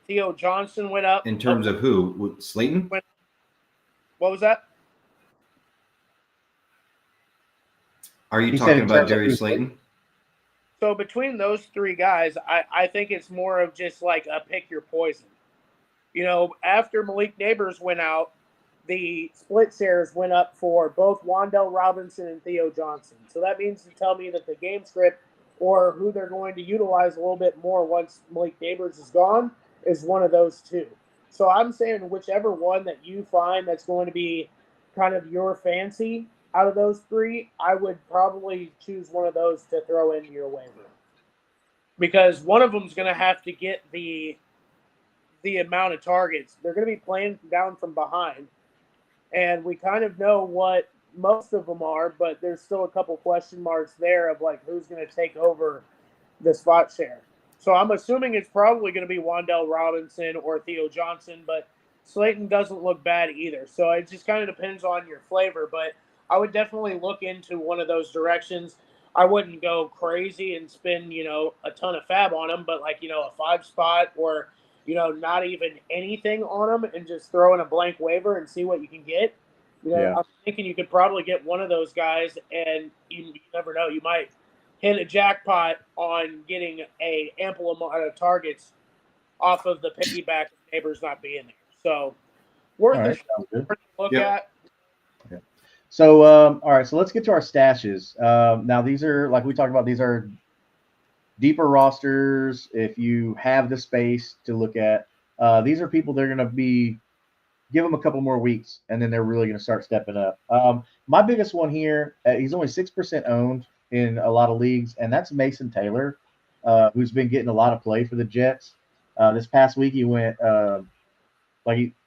Theo Johnson went up. In terms of who? Slayton? What was that? Are you talking about Darius Slayton? So between those three guys, I think it's more of just like a pick your poison. After Malik Neighbors went out, the split shares went up for both Wan'Dale Robinson and Theo Johnson. So that means to tell me that the game script or who they're going to utilize a little bit more once Malik Neighbors is gone is one of those two. So I'm saying whichever one that you find that's going to be kind of your fancy out of those three, I would probably choose one of those to throw into your waiver. Because one of them's going to have to get the amount of targets. They're going to be playing down from behind. And we kind of know what most of them are, but there's still a couple question marks there of who's going to take over the spot share. So I'm assuming it's probably going to be Wan'Dale Robinson or Theo Johnson, but Slayton doesn't look bad either. So it just kind of depends on your flavor, but I would definitely look into one of those directions. I wouldn't go crazy and spend, a ton of fab on them, but a 5 spot or, not even anything on them and just throw in a blank waiver and see what you can get. I'm thinking you could probably get one of those guys, and you never know. You might hit a jackpot on getting a ample amount of targets off of the piggyback of Neighbors not being there. So worth a shot to look at. Okay. So, all right. So let's get to our stashes. Now, these are, like we talked about, these are deeper rosters. If you have the space to look at, these are people they're going to be, give them a couple more weeks, and then they're really going to start stepping up. My biggest one here, he's only 6% owned in a lot of leagues, and that's Mason Taylor, who's been getting a lot of play for the Jets. This past week, he went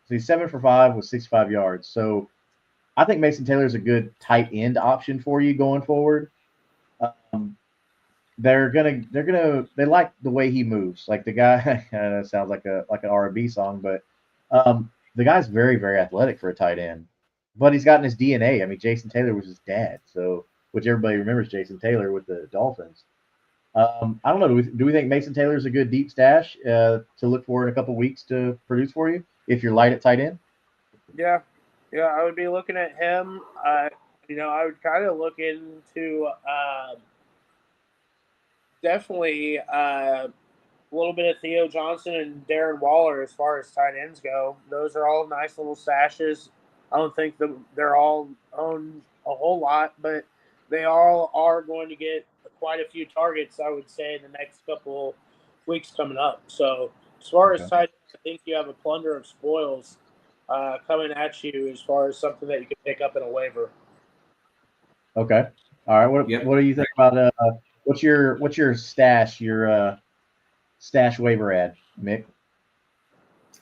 he's 7 for 5 with 65 yards. So I think Mason Taylor is a good tight end option for you going forward. They like the way he moves. Like the guy, that sounds like an R&B song, but the guy's very, very athletic for a tight end. But he's gotten his DNA. I mean, Jason Taylor was his dad, so which everybody remembers Jason Taylor with the Dolphins. I don't know. Do we think Mason Taylor is a good deep stash to look for in a couple weeks to produce for you if you're light at tight end? Yeah, I would be looking at him. I would kind of look into definitely a little bit of Theo Johnson and Darren Waller as far as tight ends go. Those are all nice little stashes. I don't think they're all owned a whole lot, but they all are going to get quite a few targets, I would say, in the next couple weeks coming up. So as far as tight ends, I think you have a plunder of spoils coming at you as far as something that you can pick up in a waiver. Okay. All right. What do you think about what's your stash? Your stash waiver ad, Mick?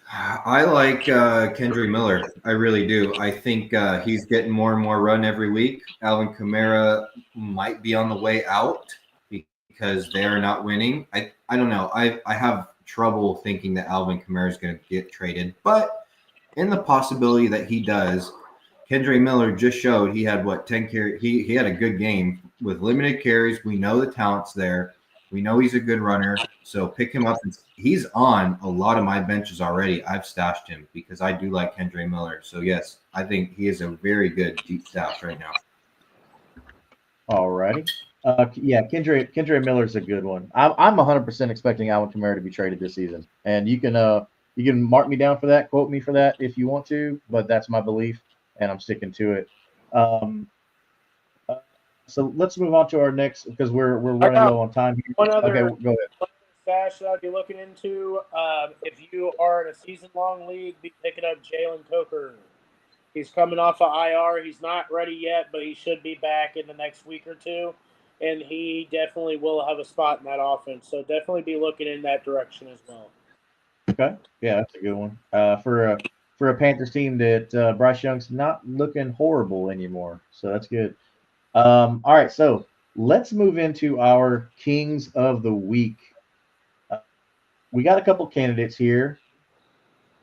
I like Kendry Miller. I really do. I think he's getting more and more run every week. Alvin Kamara might be on the way out because they are not winning. I don't know. I have trouble thinking that Alvin Kamara is going to get traded, but in the possibility that he does, Kendry Miller just showed he had 10 carries. He had a good game with limited carries. We know the talent's there. We know he's a good runner. So pick him up. He's on a lot of my benches already. I've stashed him because I do like Kendry Miller. So yes, I think he is a very good deep stash right now. All righty. Yeah, Kendra Miller's a good one. I'm 100% expecting Alvin Kamara to be traded this season, and you can mark me down for that, quote me for that if you want to, but that's my belief, and I'm sticking to it. So let's move on to our next because we're running low on time here. One other Okay, go ahead. stash that I'd be looking into. If you are in a season-long league, be picking up Jalen Coker. He's coming off of IR. He's not ready yet, but he should be back in the next week or two. And he definitely will have a spot in that offense. So definitely be looking in that direction as well. Okay, yeah, that's a good one. For a Panthers team that Bryce Young's not looking horrible anymore, so that's good. All right, so let's move into our Kings of the Week. We got a couple candidates here.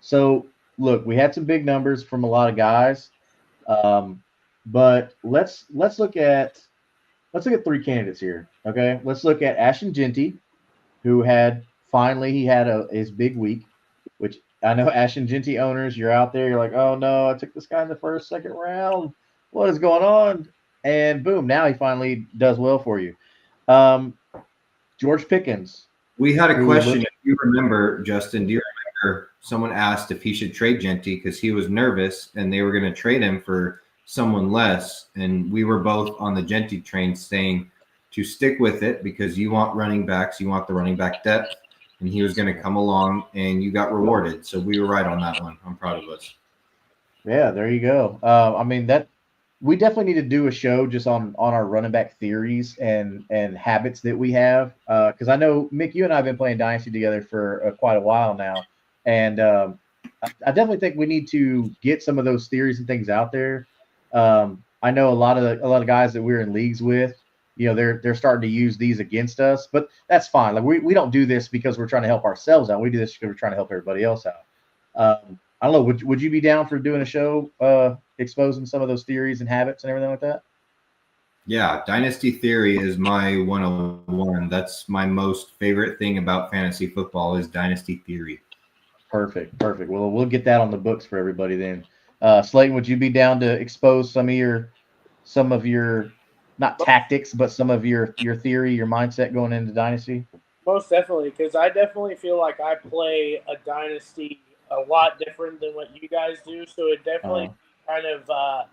So look, we had some big numbers from a lot of guys, but let's look at three candidates here. Okay, let's look at Ashton Genty, who had his big week, which I know Ashton Genty owners, you're out there, you're like, oh no, I took this guy in the first, second round. What is going on? And boom, now he finally does well for you. George Pickens. We had a question. If you remember, Justin, do you remember someone asked if he should trade Genty because he was nervous and they were going to trade him for someone less? And we were both on the Genty train saying to stick with it because you want running backs, you want the running back depth, and he was going to come along and you got rewarded. So we were right on that one. I'm proud of us. Yeah, there you go. I mean, that we definitely need to do a show just on our running back theories and habits that we have. Because I know, Mick, you and I have been playing Dynasty together for quite a while now. And I definitely think we need to get some of those theories and things out there. I know a lot of guys that we're in leagues with, you know, they're starting to use these against us, but that's fine. Like we don't do this because we're trying to help ourselves out. We do this because we're trying to help everybody else out. I don't know. Would you be down for doing a show exposing some of those theories and habits and everything like that? Yeah, Dynasty Theory is my 101. That's my most favorite thing about fantasy football is Dynasty Theory. Perfect. Well, we'll get that on the books for everybody then. Slayton, would you be down to expose some of your not tactics, but some of your theory, your mindset going into Dynasty? Most definitely, because I definitely feel like I play a Dynasty a lot different than what you guys do. So it definitely kind of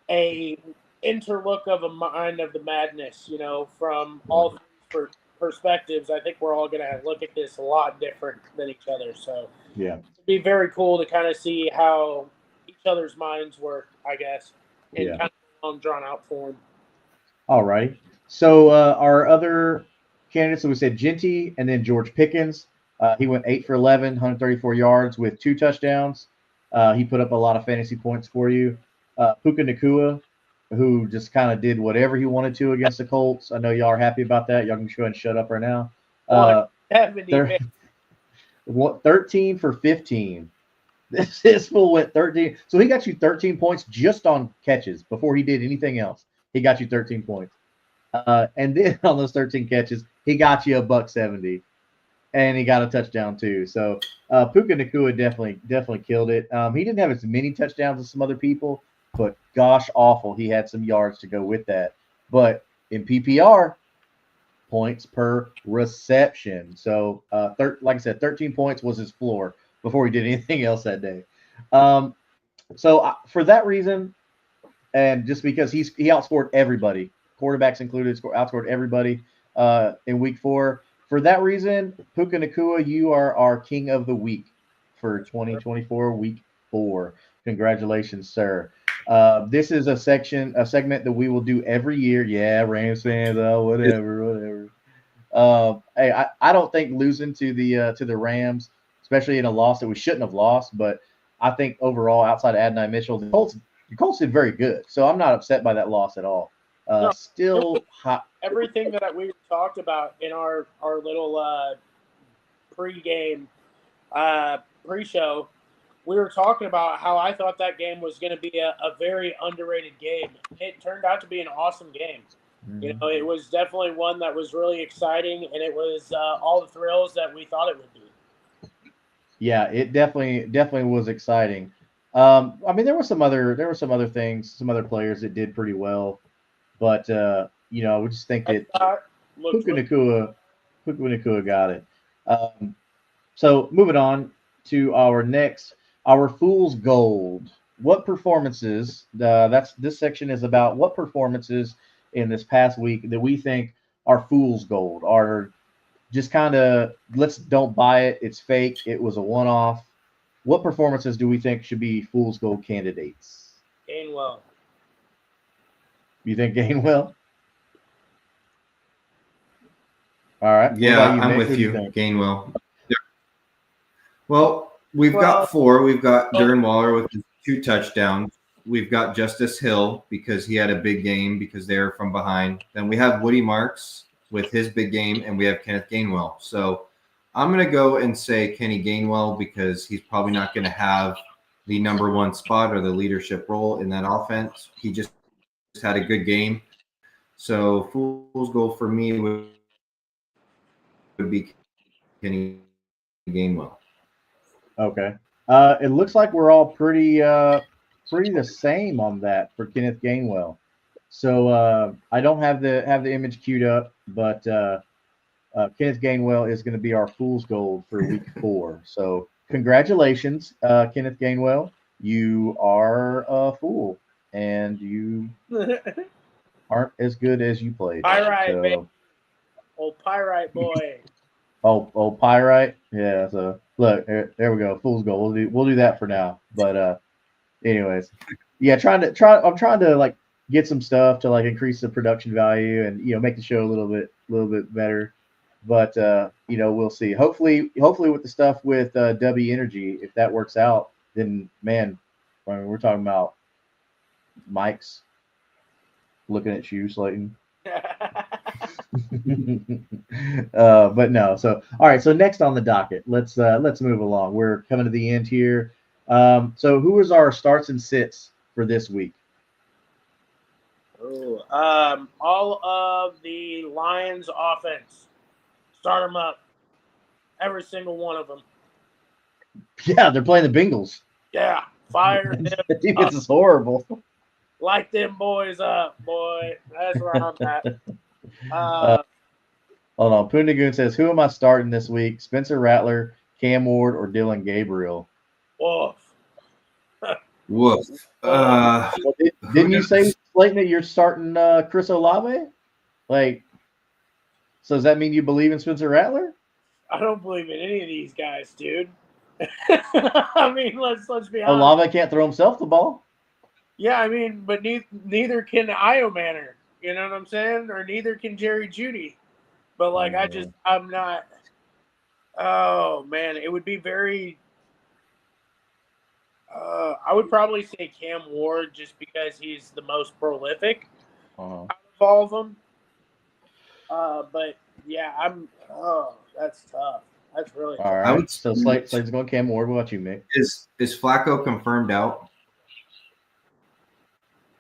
a interlook of a mind of the madness, you know, from all three perspectives. I think we're all going to look at this a lot different than each other. So yeah, it'd be very cool to kind of see how each other's minds work, I guess, in kind of a long drawn out form. All right. So our other candidates, so we said Genty and then George Pickens. He went 8 for 11, 134 yards with 2 touchdowns. He put up a lot of fantasy points for you. Puka Nacua, who just kind of did whatever he wanted to against the Colts. I know y'all are happy about that. Y'all can go ahead and shut up right now. 13 for 15. This fool went 13. So he got you 13 points just on catches before he did anything else. He got you 13 points. And then on those 13 catches, he got you $170. And he got a touchdown too. So Puka Nacua definitely killed it. He didn't have as many touchdowns as some other people, but gosh awful, he had some yards to go with that. But in PPR, points per reception. So like I said, 13 points was his floor before he did anything else that day. So for that reason, and just because he outscored everybody, quarterbacks included, outscored everybody in week 4. For that reason, Puka Nacua, you are our king of the week for 2024 week 4. Congratulations, sir. This is a segment that we will do every year. Yeah, Rams fans, whatever. Hey, I don't think losing to the Rams, especially in a loss that we shouldn't have lost, but I think overall, outside of Adonai Mitchell, the Colts did very good. So I'm not upset by that loss at all. No, Still hot. everything that we talked about in our little pre-game pre-show, we were talking about how I thought that game was going to be a very underrated game. It turned out to be an awesome game. You know, it was definitely one that was really exciting, and it was all the thrills that we thought it would be. Yeah, it definitely was exciting. I mean, there were some other things, some other players that did pretty well, but I would just think that Puka Nakua got it. So moving on to our fool's gold. What performances? This section is about what performances in this past week that we think are fool's gold, are just kind of don't buy it. It's fake. It was a one-off. What performances do we think should be fool's gold candidates? Gainwell. You think Gainwell? All right. Yeah, I'm Mick? with Who do you, think? Gainwell. Well, we've got 4. We've got Darren Waller with 2 touchdowns. We've got Justice Hill because he had a big game because they were from behind. Then we have Woody Marks with his big game, and we have Kenneth Gainwell. So I'm going to go and say Kenny Gainwell because he's probably not going to have the number 1 spot or the leadership role in that offense. He just had a good game. So fool's goal for me would be Kenny Gainwell. Okay. It looks like we're all pretty the same on that for Kenneth Gainwell. So I don't have the image queued up, but Kenneth Gainwell is going to be our fool's gold for week 4. So congratulations, Kenneth Gainwell. You are a fool, and you aren't as good as you played. Pyrite, baby. Old Pyrite boy. Oh, Pyrite. Yeah. So look, there we go. Fool's gold. We'll do that for now. But anyways, yeah. I'm trying to like get some stuff to like increase the production value and make the show a little bit better. But we'll see. Hopefully with the stuff with W Energy, if that works out, then man, I mean, we're talking about Mike's looking at you, Slayton. But no. So all right. So next on the docket, let's move along. We're coming to the end here. So who is our starts and sits for this week? All of the Lions offense. Start them up. Every single one of them. Yeah, they're playing the Bengals. Yeah, fire them. The defense is horrible. Light them boys up, boy. That's where I'm at. Hold on. Pundagoon says, "Who am I starting this week? Spencer Rattler, Cam Ward, or Dylan Gabriel?" Woof. Woof. Didn't you say, Slayton, that you're starting Chris Olave? Like, so does that mean you believe in Spencer Rattler? I don't believe in any of these guys, dude. I mean, let's be honest. Olave can't throw himself the ball. Yeah, I mean, but neither can Io Manor. You know what I'm saying? Or neither can Jerry Jeudy. But like, I'm not. Oh man, it would be very. I would probably say Cam Ward just because he's the most prolific out of all of them. But yeah, that's tough. That's really tough. All right. So Slate's going Cam Ward. What about you, Mick? Is Flacco confirmed out?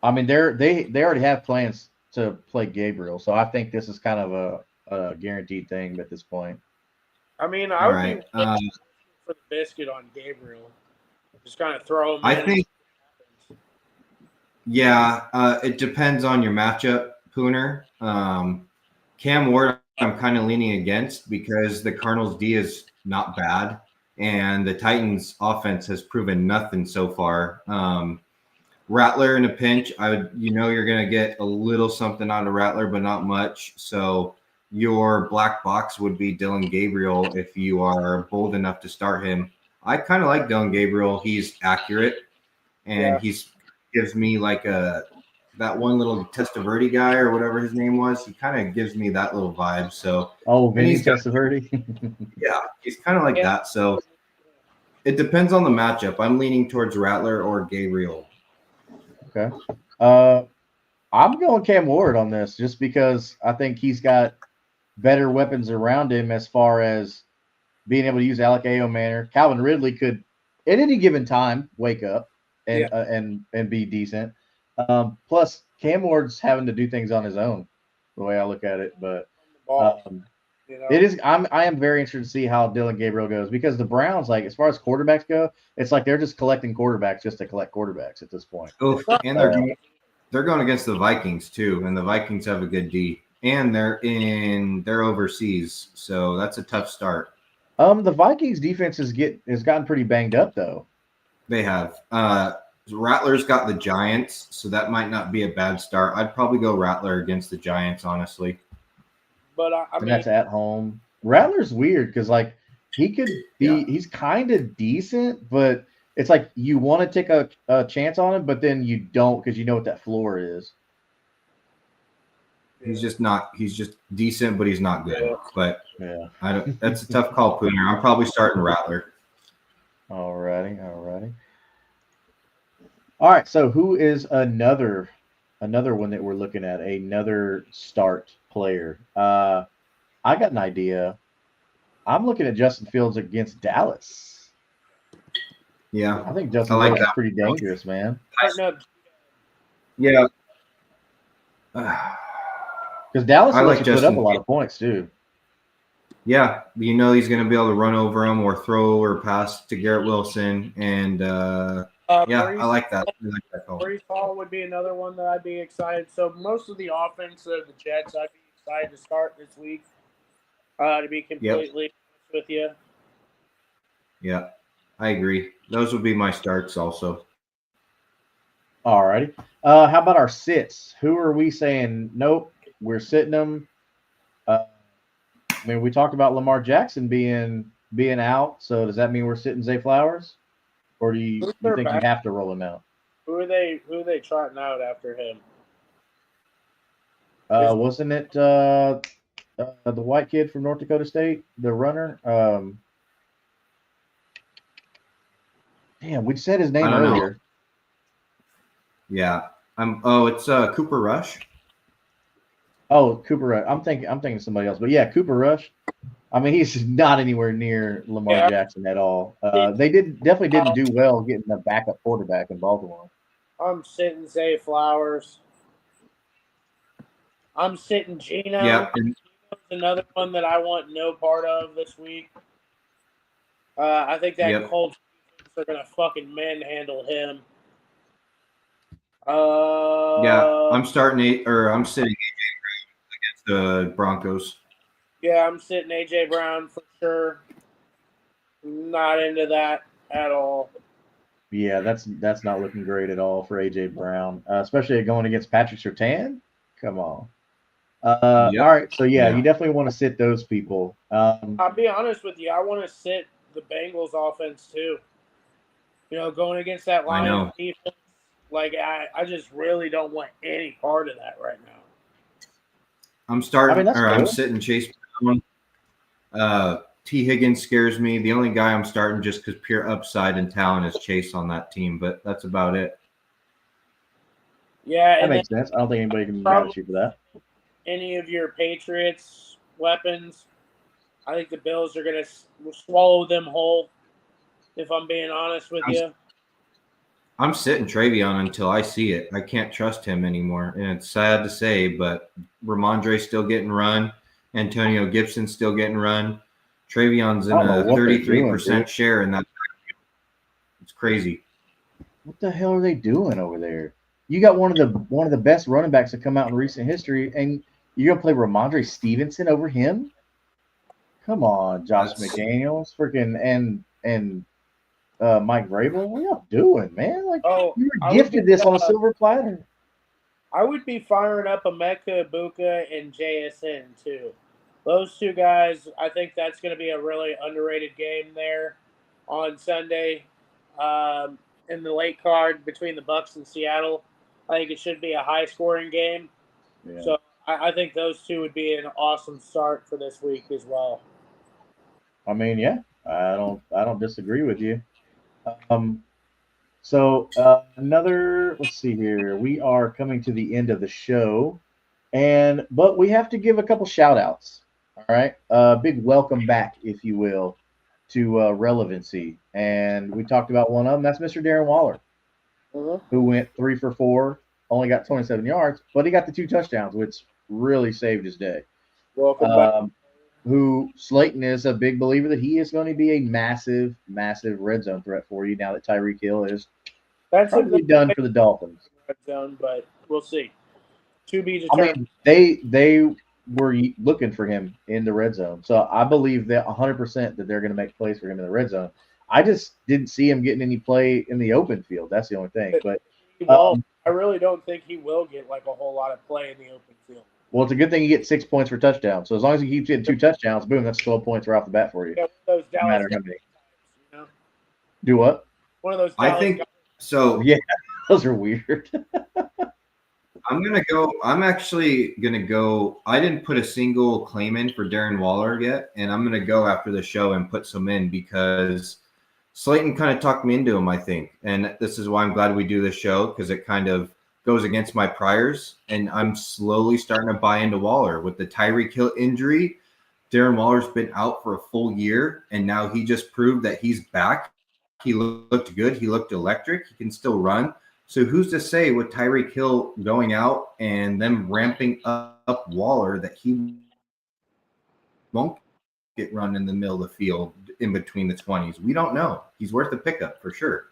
I mean, they already have plans to play Gabriel, so I think this is kind of a guaranteed thing at this point. I mean, I would be for the biscuit on Gabriel. Just kind of throw him. I think. Yeah, it depends on your matchup, Pooner. Cam Ward, I'm kind of leaning against because the Cardinals' D is not bad, and the Titans' offense has proven nothing so far. Rattler in a pinch, you're going to get a little something out of Rattler, but not much. So your black box would be Dylan Gabriel if you are bold enough to start him. I kind of like Dylan Gabriel. He's accurate, and he gives me like a that one little Testaverde guy or whatever his name was. He kind of gives me that little vibe. So, Vinny he's got- Testaverde. yeah, he's kind of like that. So it depends on the matchup. I'm leaning towards Rattler or Gabriel. Okay. I'm going Cam Ward on this just because I think he's got better weapons around him as far as being able to use Alec Ayo manner. Calvin Ridley could, at any given time, wake up and be decent. Plus, Cam Ward's having to do things on his own, the way I look at it. But it is. I am very interested to see how Dylan Gabriel goes because the Browns, like as far as quarterbacks go, it's like they're just collecting quarterbacks just to collect quarterbacks at this point. Oh, and they're going against the Vikings too, and the Vikings have a good D, and they're overseas, so that's a tough start. The Vikings defense has gotten pretty banged up though. They have. Rattler's got the Giants, so that might not be a bad start. I'd probably go Rattler against the Giants, honestly. But I mean, that's at home. Rattler's weird because like he could be, he's kind of decent, but it's like you want to take a chance on him, but then you don't because you know what that floor is. He's just not. He's just decent, but he's not good. But yeah, I don't. That's a tough call, Pooner. I'm probably starting Rattler. Alrighty. All right. So who is another one that we're looking at? Another start player. I got an idea. I'm looking at Justin Fields against Dallas. Yeah, I think Justin Fields is pretty dangerous, man. Yeah. Because Dallas lets you put up a lot of points too. Yeah, you know he's going to be able to run over him or throw or pass to Garrett Wilson, and I like that. Breece Hall would be another one that I'd be excited. So most of the offense of the Jets, I'd be excited to start this week. To be completely honest with you. Yeah, I agree. Those would be my starts also. All righty. How about our sits? Who are we saying? Nope, we're sitting them. I mean, we talked about Lamar Jackson being out. So does that mean we're sitting Zay Flowers, or do you think you have to roll him out? Who are they trotting out after him? Wasn't it the white kid from North Dakota State, the runner? Damn, we said his name earlier. Know. Yeah. It's Cooper Rush. Oh, Cooper Rush. I'm thinking somebody else, but yeah, Cooper Rush. I mean, he's not anywhere near Lamar Jackson at all. They definitely didn't do well getting a backup quarterback in Baltimore. I'm sitting Zay Flowers. I'm sitting Gino. Yeah. Another one that I want no part of this week. I think that Colts are going to fucking manhandle him. I'm sitting AJ Brown against the Broncos. Yeah, I'm sitting AJ Brown for sure. Not into that at all. Yeah, that's not looking great at all for AJ Brown, especially going against Patrick Surtain. Come on. All right, so you definitely want to sit those people. I'll be honest with you. I want to sit the Bengals offense too. You know, going against that Lions defense, like I just really don't want any part of that right now. I'm sitting Chase Brown. T. Higgins scares me. The only guy I'm starting just because pure upside and talent is Chase on that team, but that's about it. Yeah, that makes sense. I don't think anybody can be mad at you for that. Any of your Patriots weapons, I think the Bills are going to swallow them whole, if I'm being honest with you. I'm sitting Travion until I see it. I can't trust him anymore. And it's sad to say, but Ramondre's still getting run. Antonio Gibson's still getting run. Travion's in a 33% share in that. It's crazy. What the hell are they doing over there? You got one of the best running backs to come out in recent history, and you're gonna play Ramondre Stevenson over him? Come on, Josh McDaniels, freaking and Mike Vrabel. What are y'all doing, man? Like you were gifted this on a silver platter. I would be firing up Emeka Egbuka and JSN too. Those two guys, I think that's going to be a really underrated game there on Sunday in the late card between the Bucs and Seattle. I think it should be a high-scoring game. Yeah. So I think those two would be an awesome start for this week as well. I mean, yeah, I don't disagree with you. Um, so let's see here. We are coming to the end of the show, but we have to give a couple shout outs. All right, big welcome back, if you will, to relevancy. And we talked about one of them. That's Mr. Darren Waller, who went 3 for 4, only got 27 yards, but he got the 2 touchdowns, which really saved his day. Welcome back. Who Slayton is a big believer that he is going to be a massive, massive red zone threat for you now that Tyreek Hill is probably done for the Dolphins. Red zone, but we'll see. To be I determined. mean, they were looking for him in the red zone, so I believe that 100% that they're going to make plays for him in the red zone. I just didn't see him getting any play in the open field. That's the only thing. But I really don't think he will get like a whole lot of play in the open field. Well, it's a good thing you get 6 points for touchdown. So as long as he keeps getting 2 touchdowns, boom, that's 12 points right off the bat for you. Yeah, those No Dallas matter how many. You know? Do what? One of those. I think so. Yeah, those are weird. I'm actually gonna go. I didn't put a single claim in for Darren Waller yet, and I'm gonna go after the show and put some in because Slayton kind of talked me into him, I think, and this is why I'm glad we do this show because it kind of goes against my priors, and I'm slowly starting to buy into Waller with the Tyreek Hill injury. Darren Waller's been out for a full year, and now he just proved that he's back. He looked good. He looked electric. He can still run. So who's to say with Tyreek Hill going out and them ramping up Waller that he won't get run in the middle of the field in between the 20s? We don't know. He's worth a pickup for sure.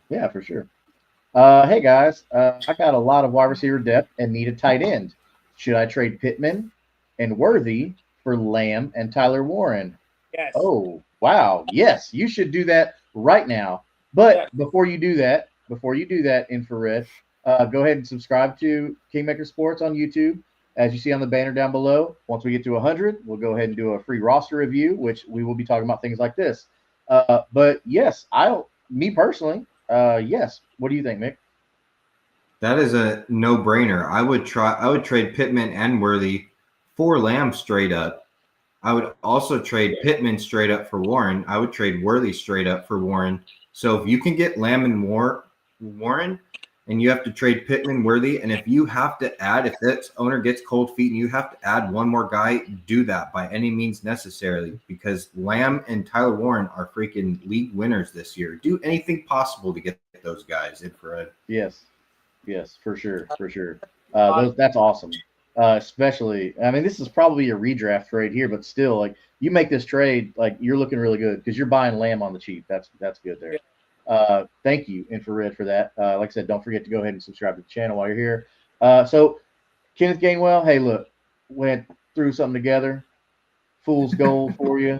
Yeah, for sure. Hey guys, I got a lot of wide receiver depth and need a tight end. Should I trade Pittman and Worthy for Lamb and Tyler Warren? Yes. Oh, wow. Yes, you should do that right now. But before you do that, Infrared, go ahead and subscribe to Kingmaker Sports on YouTube. As you see on the banner down below, once we get to 100, we'll go ahead and do a free roster review, which we will be talking about things like this. But yes, me personally, yes. What do you think, Mick? That is a no-brainer. I would trade Pittman and Worthy for Lamb straight up. I would also trade Pittman straight up for Warren. I would trade Worthy straight up for Warren. So if you can get Lamb and Warren, and you have to trade Pittman, Worthy, and if you have to add, if that owner gets cold feet and you have to add one more guy, do that by any means necessary because Lamb and Tyler Warren are freaking league winners this year. Do anything possible to get those guys, Infrared. Yes, for sure. That's awesome. Especially, I mean, this is probably a redraft trade here, but still, like you make this trade, like you're looking really good because you're buying Lamb on the cheap. That's good there. Thank you, Infrared, for that. Like I said, don't forget to go ahead and subscribe to the channel while you're here. So, Kenneth Gainwell, hey, look, went through something together. Fool's gold for you.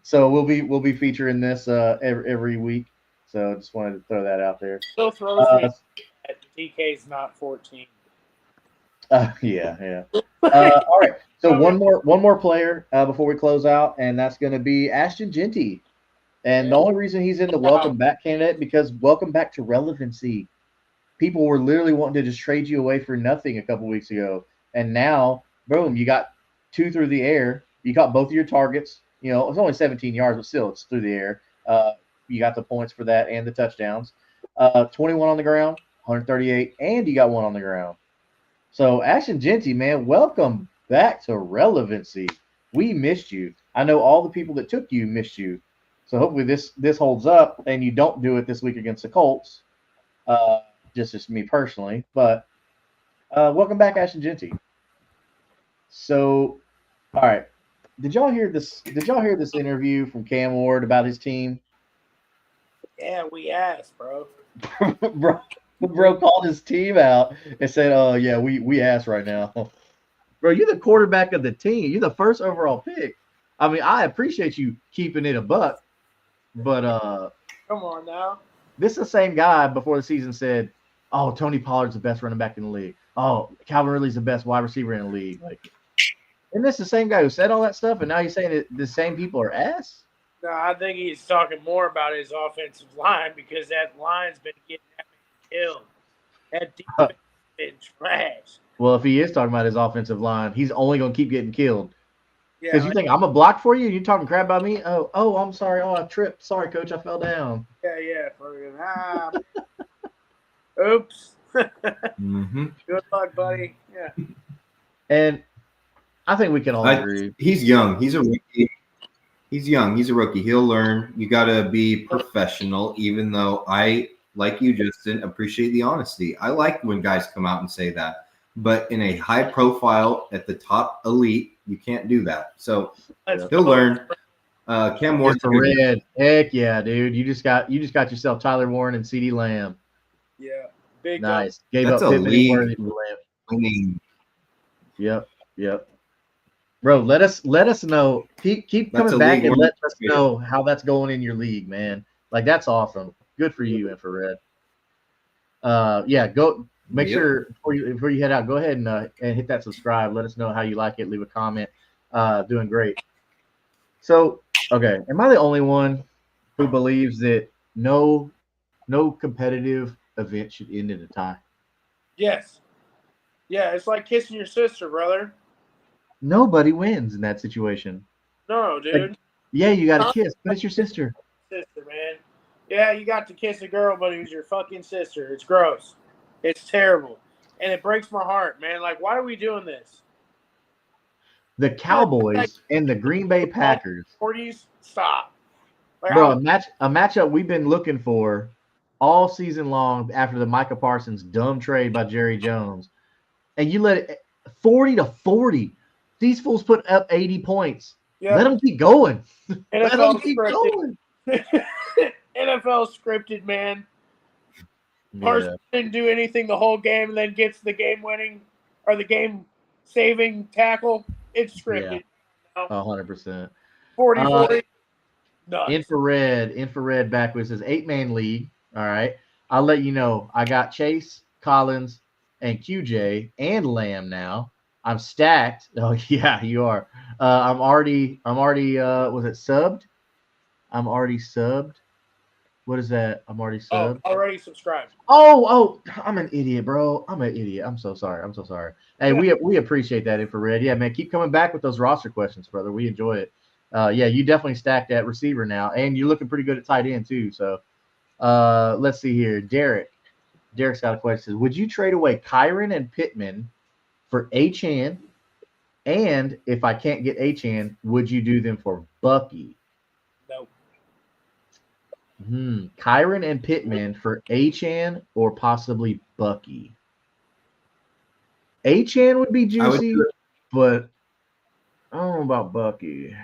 So we'll be featuring this every week. So just wanted to throw that out there. Still throws me that DK's not 14. Yeah. All right. So one more player before we close out, and that's going to be Ashton Genty. And the only reason he's in the welcome back candidate because welcome back to relevancy. People were literally wanting to just trade you away for nothing a couple weeks ago, and now boom, you got 2 through the air. You caught both of your targets. You know, it's only 17 yards, but still, it's through the air. You got the points for that and the touchdowns. 21 on the ground, 138, and you got 1 on the ground. So Ashton Genty, man, welcome back to relevancy. We missed you. I know all the people that took you missed you. So hopefully this holds up and you don't do it this week against the Colts. Just me personally, but welcome back, Ashton Genty. So, all right, did y'all hear this? Did y'all hear this interview from Cam Ward about his team? Yeah, we asked, bro. Bro called his team out and said, "Oh yeah, we asked right now." Bro, you're the quarterback of the team. You're the first overall pick. I mean, I appreciate you keeping it a buck, but come on now. This is the same guy before the season said, "Oh, Tony Pollard's the best running back in the league. Oh, Calvin Ridley's the best wide receiver in the league." Like, isn't this the same guy who said all that stuff, and now he's saying that the same people are ass? No, I think he's talking more about his offensive line because that line's been getting killed. That defense been trash. Well, if he is talking about his offensive line, he's only going to keep getting killed. Yeah, Because you think I'm a block for you? You talking crap about me? Oh, I'm sorry. Oh, I tripped. Sorry, coach. I fell down. yeah. Oops. Mm-hmm. Good luck, buddy. Yeah. And I think we can all agree. He's young. He's a rookie. He's young. He's a rookie. He'll learn. You got to be professional, even though I, like you, Justin, appreciate the honesty. I like when guys come out and say that. But in a high profile at the top elite, you can't do that. So he'll learn. Cam Moore's Infrared. Heck yeah, dude. You just got yourself Tyler Warren and CeeDee Lamb. Yeah. Big Nice. Gave That's up a Pittman and Worthy for Lamb. winning. Yep. Bro, let us know. Keep That's coming a back league and winning let us know how that's going in your league, man. Like that's awesome. Good for you, Infrared. Yeah, go make sure before you head out, go ahead and hit that subscribe. Let us know how you like it. Leave a comment. Doing great. So, okay, am I the only one who believes that no competitive event should end in a tie? Yes. Yeah, it's like kissing your sister, brother. Nobody wins in that situation. No, dude. Like, yeah, you got to kiss, but it's your sister. Sister, man. Yeah, you got to kiss a girl, but who's your fucking sister. It's gross. It's terrible. And it breaks my heart, man. Like, why are we doing this? The Cowboys and the Green Bay Packers. 40s, stop. Like, bro, a matchup we've been looking for all season long after the Micah Parsons dumb trade by Jerry Jones. And you let it 40-40. These fools put up 80 points. Yep. Let them keep going. Let them keep going. NFL scripted, man. Parsons didn't do anything the whole game and then gets the game-winning or the game-saving tackle. It's scripted. Yeah. 100%. 40-40. Infrared backwards says 8-man league. All right. I'll let you know. I got Chase, Collins, and QJ and Lamb now. I'm stacked. Oh yeah, you are. I'm already was it subbed? I'm already subbed. What is that? I'm already subbed. Oh, already subscribed. Oh, I'm an idiot, bro. I'm an idiot. I'm so sorry. Hey, we appreciate that, Infrared. Yeah, man, keep coming back with those roster questions, brother. We enjoy it. Yeah, you definitely stacked at receiver now, and you're looking pretty good at tight end too. So, let's see here. Derek's got a question. Would you trade away Kyron and Pittman for Achane? And if I can't get Achane, would you do them for Bucky? No. Kyron and Pittman for Achane or possibly Bucky. Achane would be juicy, but I don't know about Bucky.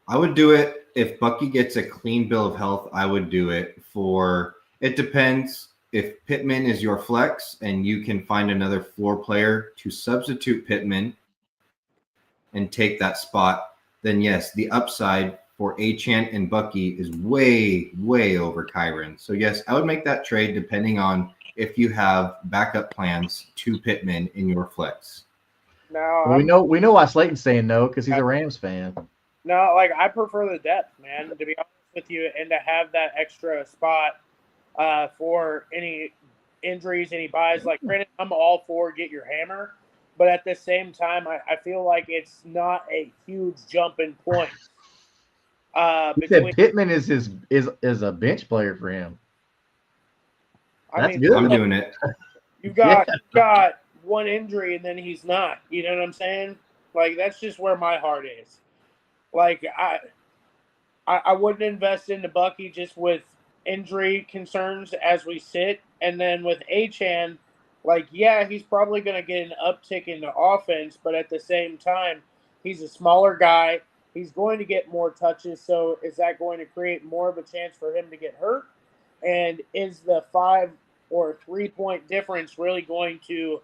I would do it if Bucky gets a clean bill of health. I would do it for. It depends if Pittman is your flex and you can find another floor player to substitute Pittman and take that spot. Then yes, the upside for Achane and Bucky is way, way over Kyron. So yes, I would make that trade depending on if you have backup plans to Pittman in your flex. No, we know why Slayton's saying no because he's a Rams fan. No, like I prefer the depth, man. To be honest with you, and to have that extra spot for any injuries, any buys. Like, granted, I'm all for get your hammer, but at the same time, I feel like it's not a huge jump in points. He said Pittman is a bench player for him. That's good. I'm doing it. You've got one injury and then he's not. You know what I'm saying? Like, that's just where my heart is. Like, I wouldn't invest into Bucky just with injury concerns as we sit. And then with Achane, like, yeah, he's probably going to get an uptick in the offense, but at the same time, he's a smaller guy. He's going to get more touches. So is that going to create more of a chance for him to get hurt? And is the 5 or 3 point difference really going to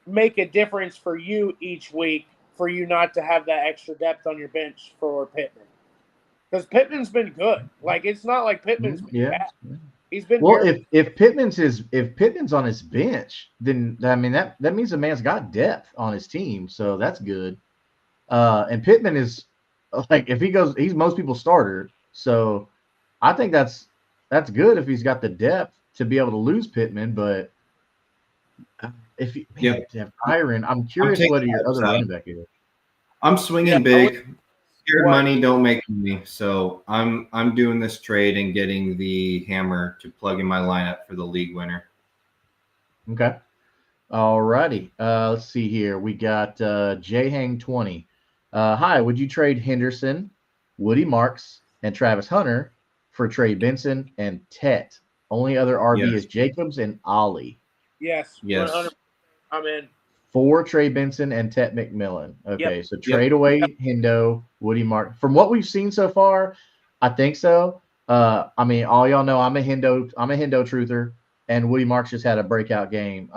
make a difference for you each week for you not to have that extra depth on your bench for Pittman? Because Pittman's been good. Like, it's not like Pittman's been bad. He's been if Pittman's on his bench, then I mean that means the man's got depth on his team, so that's good. And Pittman is like, if he goes, he's most people's starter, so I think that's good if he's got the depth to be able to lose Pittman, but if you Yep. to have Kyron, I'm curious taking what your that other side. running back is. I'm swinging Yeah, big. Scared What? money don't make money. So I'm doing this trade and getting the hammer to plug in my lineup for the league winner. Okay. All righty. Let's see here. We got Jhang20. Hi, would you trade Henderson, Woody Marks, and Travis Hunter for Trey Benson and Tet? Only other RB Yes. is Jacobs and Ollie. Yes. Yes. 100%. I'm in. For Trey Benson and Tet McMillan. Okay, Yep. so trade away Hendo, Woody Mark. From what we've seen so far, I think so. I mean, all y'all know I'm a Hendo truther, and Woody Marks just had a breakout game.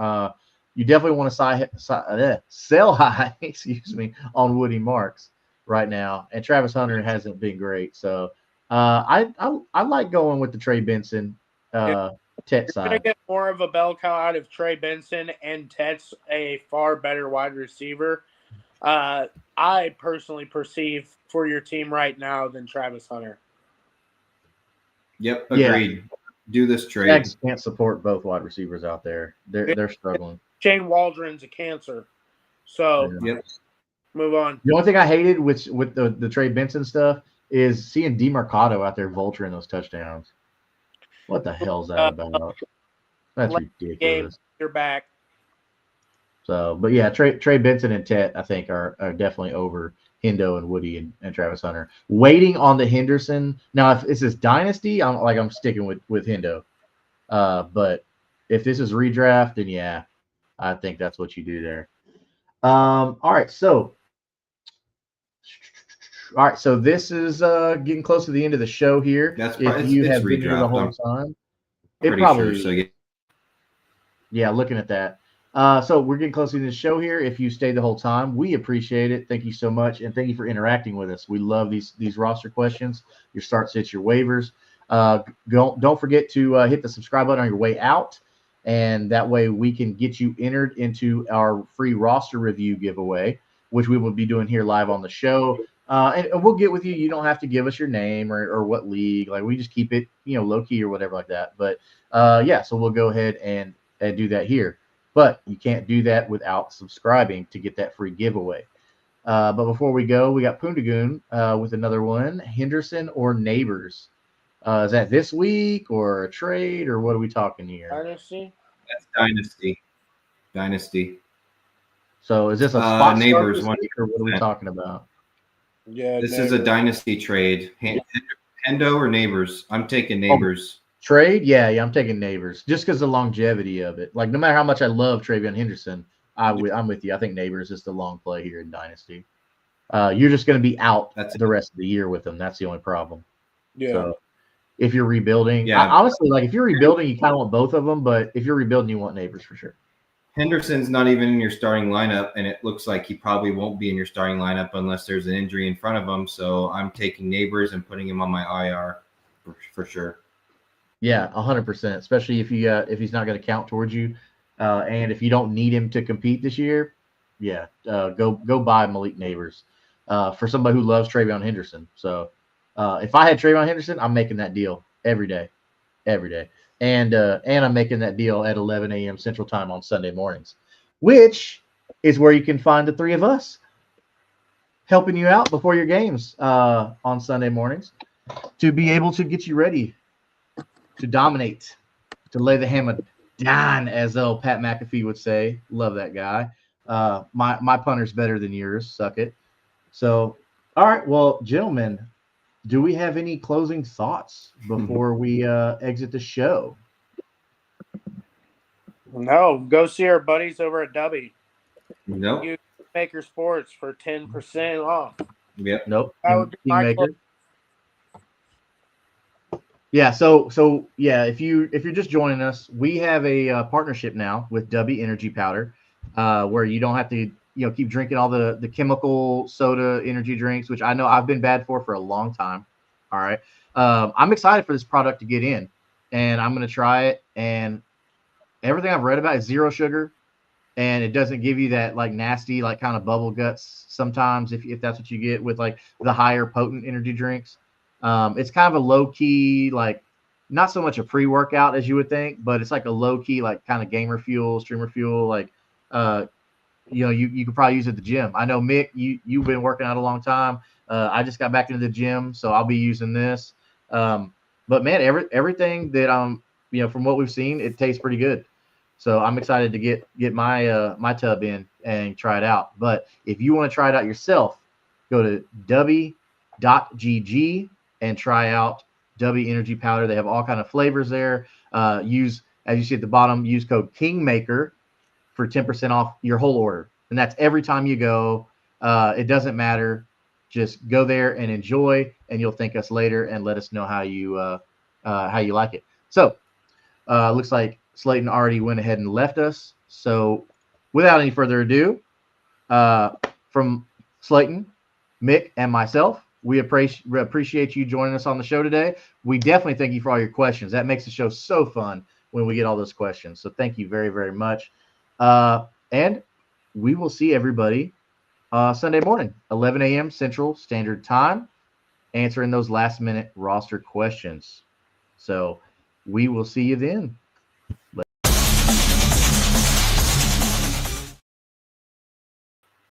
You definitely want to sell high, excuse me, on Woody Marks right now, and Travis Hunter hasn't been great. So I like going with the Trey Benson Tet You're gonna side. get more of a bell cow out of Trey Benson, and Tet's a far better wide receiver. I personally perceive for your team right now than Travis Hunter. Yep. Yeah. Agreed. Do this trade. Jags can't support both wide receivers out there. They're struggling. Shane Waldron's a cancer. So Yep. move on. The only thing I hated with the Trey Benson stuff is seeing DeMarcado out there vulturing those touchdowns. What the hell's that about? That's Game, ridiculous. you're back. So, but yeah, Trey Benson and Tet, I think, are definitely over Hendo and Woody and Travis Hunter. Waiting on the Henderson. Now, if this is Dynasty, I'm sticking with Hendo. But if this is redraft, then yeah, I think that's what you do there. All right, so this is getting close to the end of the show here. That's if you it's have been here the redraft. whole I'm time, it pretty probably sure. So yeah, looking at that. So we're getting close to the show here. If you stayed the whole time, we appreciate it. Thank you so much, and thank you for interacting with us. We love these roster questions, your start sits, your waivers. Don't forget to hit the subscribe button on your way out, and that way we can get you entered into our free roster review giveaway, which we will be doing here live on the show. And we'll get with you. You don't have to give us your name or what league. Like, we just keep it, low key or whatever like that. But yeah, so we'll go ahead and do that here. But you can't do that without subscribing to get that free giveaway. But before we go, we got Pundagoon with another one. Henderson or Neighbors? Is that this week or a trade, or what are we talking here? Dynasty. that's Dynasty. So is this a spot Neighbors, start this week, or what are we talking about? Yeah. This is a Dynasty trade. Hendo or Neighbors? I'm taking Neighbors. Trade? Yeah, I'm taking Neighbors just because the longevity of it. Like, no matter how much I love Travion Henderson, I'm with you. I think Neighbors is the long play here in Dynasty. You're just going to be out the rest of the year with them. That's the only problem. Yeah. So if you're rebuilding, Yeah. honestly, like if you're rebuilding, you kind of want both of them. But if you're rebuilding, you want Neighbors for sure. Henderson's not even in your starting lineup, and it looks like he probably won't be in your starting lineup unless there's an injury in front of him. So I'm taking Neighbors and putting him on my IR for sure. Yeah, 100%. Especially if he's not going to count towards you, and if you don't need him to compete this year, yeah, go buy Malik Neighbors for somebody who loves Travion Henderson. So if I had Travion Henderson, I'm making that deal every day, and I'm making that deal at 11 a.m. Central Time on Sunday mornings, which is where you can find the three of us helping you out before your games on Sunday mornings to be able to get you ready to dominate, to lay the hammer down, as old Pat McAfee would say. Love that guy. My punter's better than yours. Suck it. So, all right. Well, gentlemen, do we have any closing thoughts before we exit the show? No, go see our buddies over at Dubby. Nope. You Maker Sports for 10% off. Yep. Nope. That would be my Kingmaker. Yeah, so yeah, if you're just joining us, we have a partnership now with Dubby Energy Powder, where you don't have to keep drinking all the chemical soda energy drinks, which I know I've been bad for a long time. All right, I'm excited for this product to get in, and I'm gonna try it. And everything I've read about is 0 sugar, and it doesn't give you that like nasty like kind of bubble guts sometimes if that's what you get with like the higher potent energy drinks. It's kind of a low key, like not so much a pre-workout as you would think, but it's like a low-key, like kind of gamer fuel, streamer fuel. Like, you could probably use it at the gym. I know, Mick, you've been working out a long time. I just got back into the gym, so I'll be using this. But man, everything that from what we've seen, it tastes pretty good. So I'm excited to get my my tub in and try it out. But if you want to try it out yourself, go to w.gg and try out W Energy Powder. They have all kind of flavors there. Use, as you see at the bottom, use code Kingmaker for 10% off your whole order. And that's every time you go. It doesn't matter. Just go there and enjoy, and you'll thank us later and let us know how you like it. So looks like Slayton already went ahead and left us. So without any further ado, from Slayton, Mick, and myself, we appreciate you joining us on the show today. We definitely thank you for all your questions. That makes the show so fun when we get all those questions. So thank you very, very much. And we will see everybody Sunday morning, 11 a.m. Central Standard Time, answering those last-minute roster questions. So we will see you then. Later.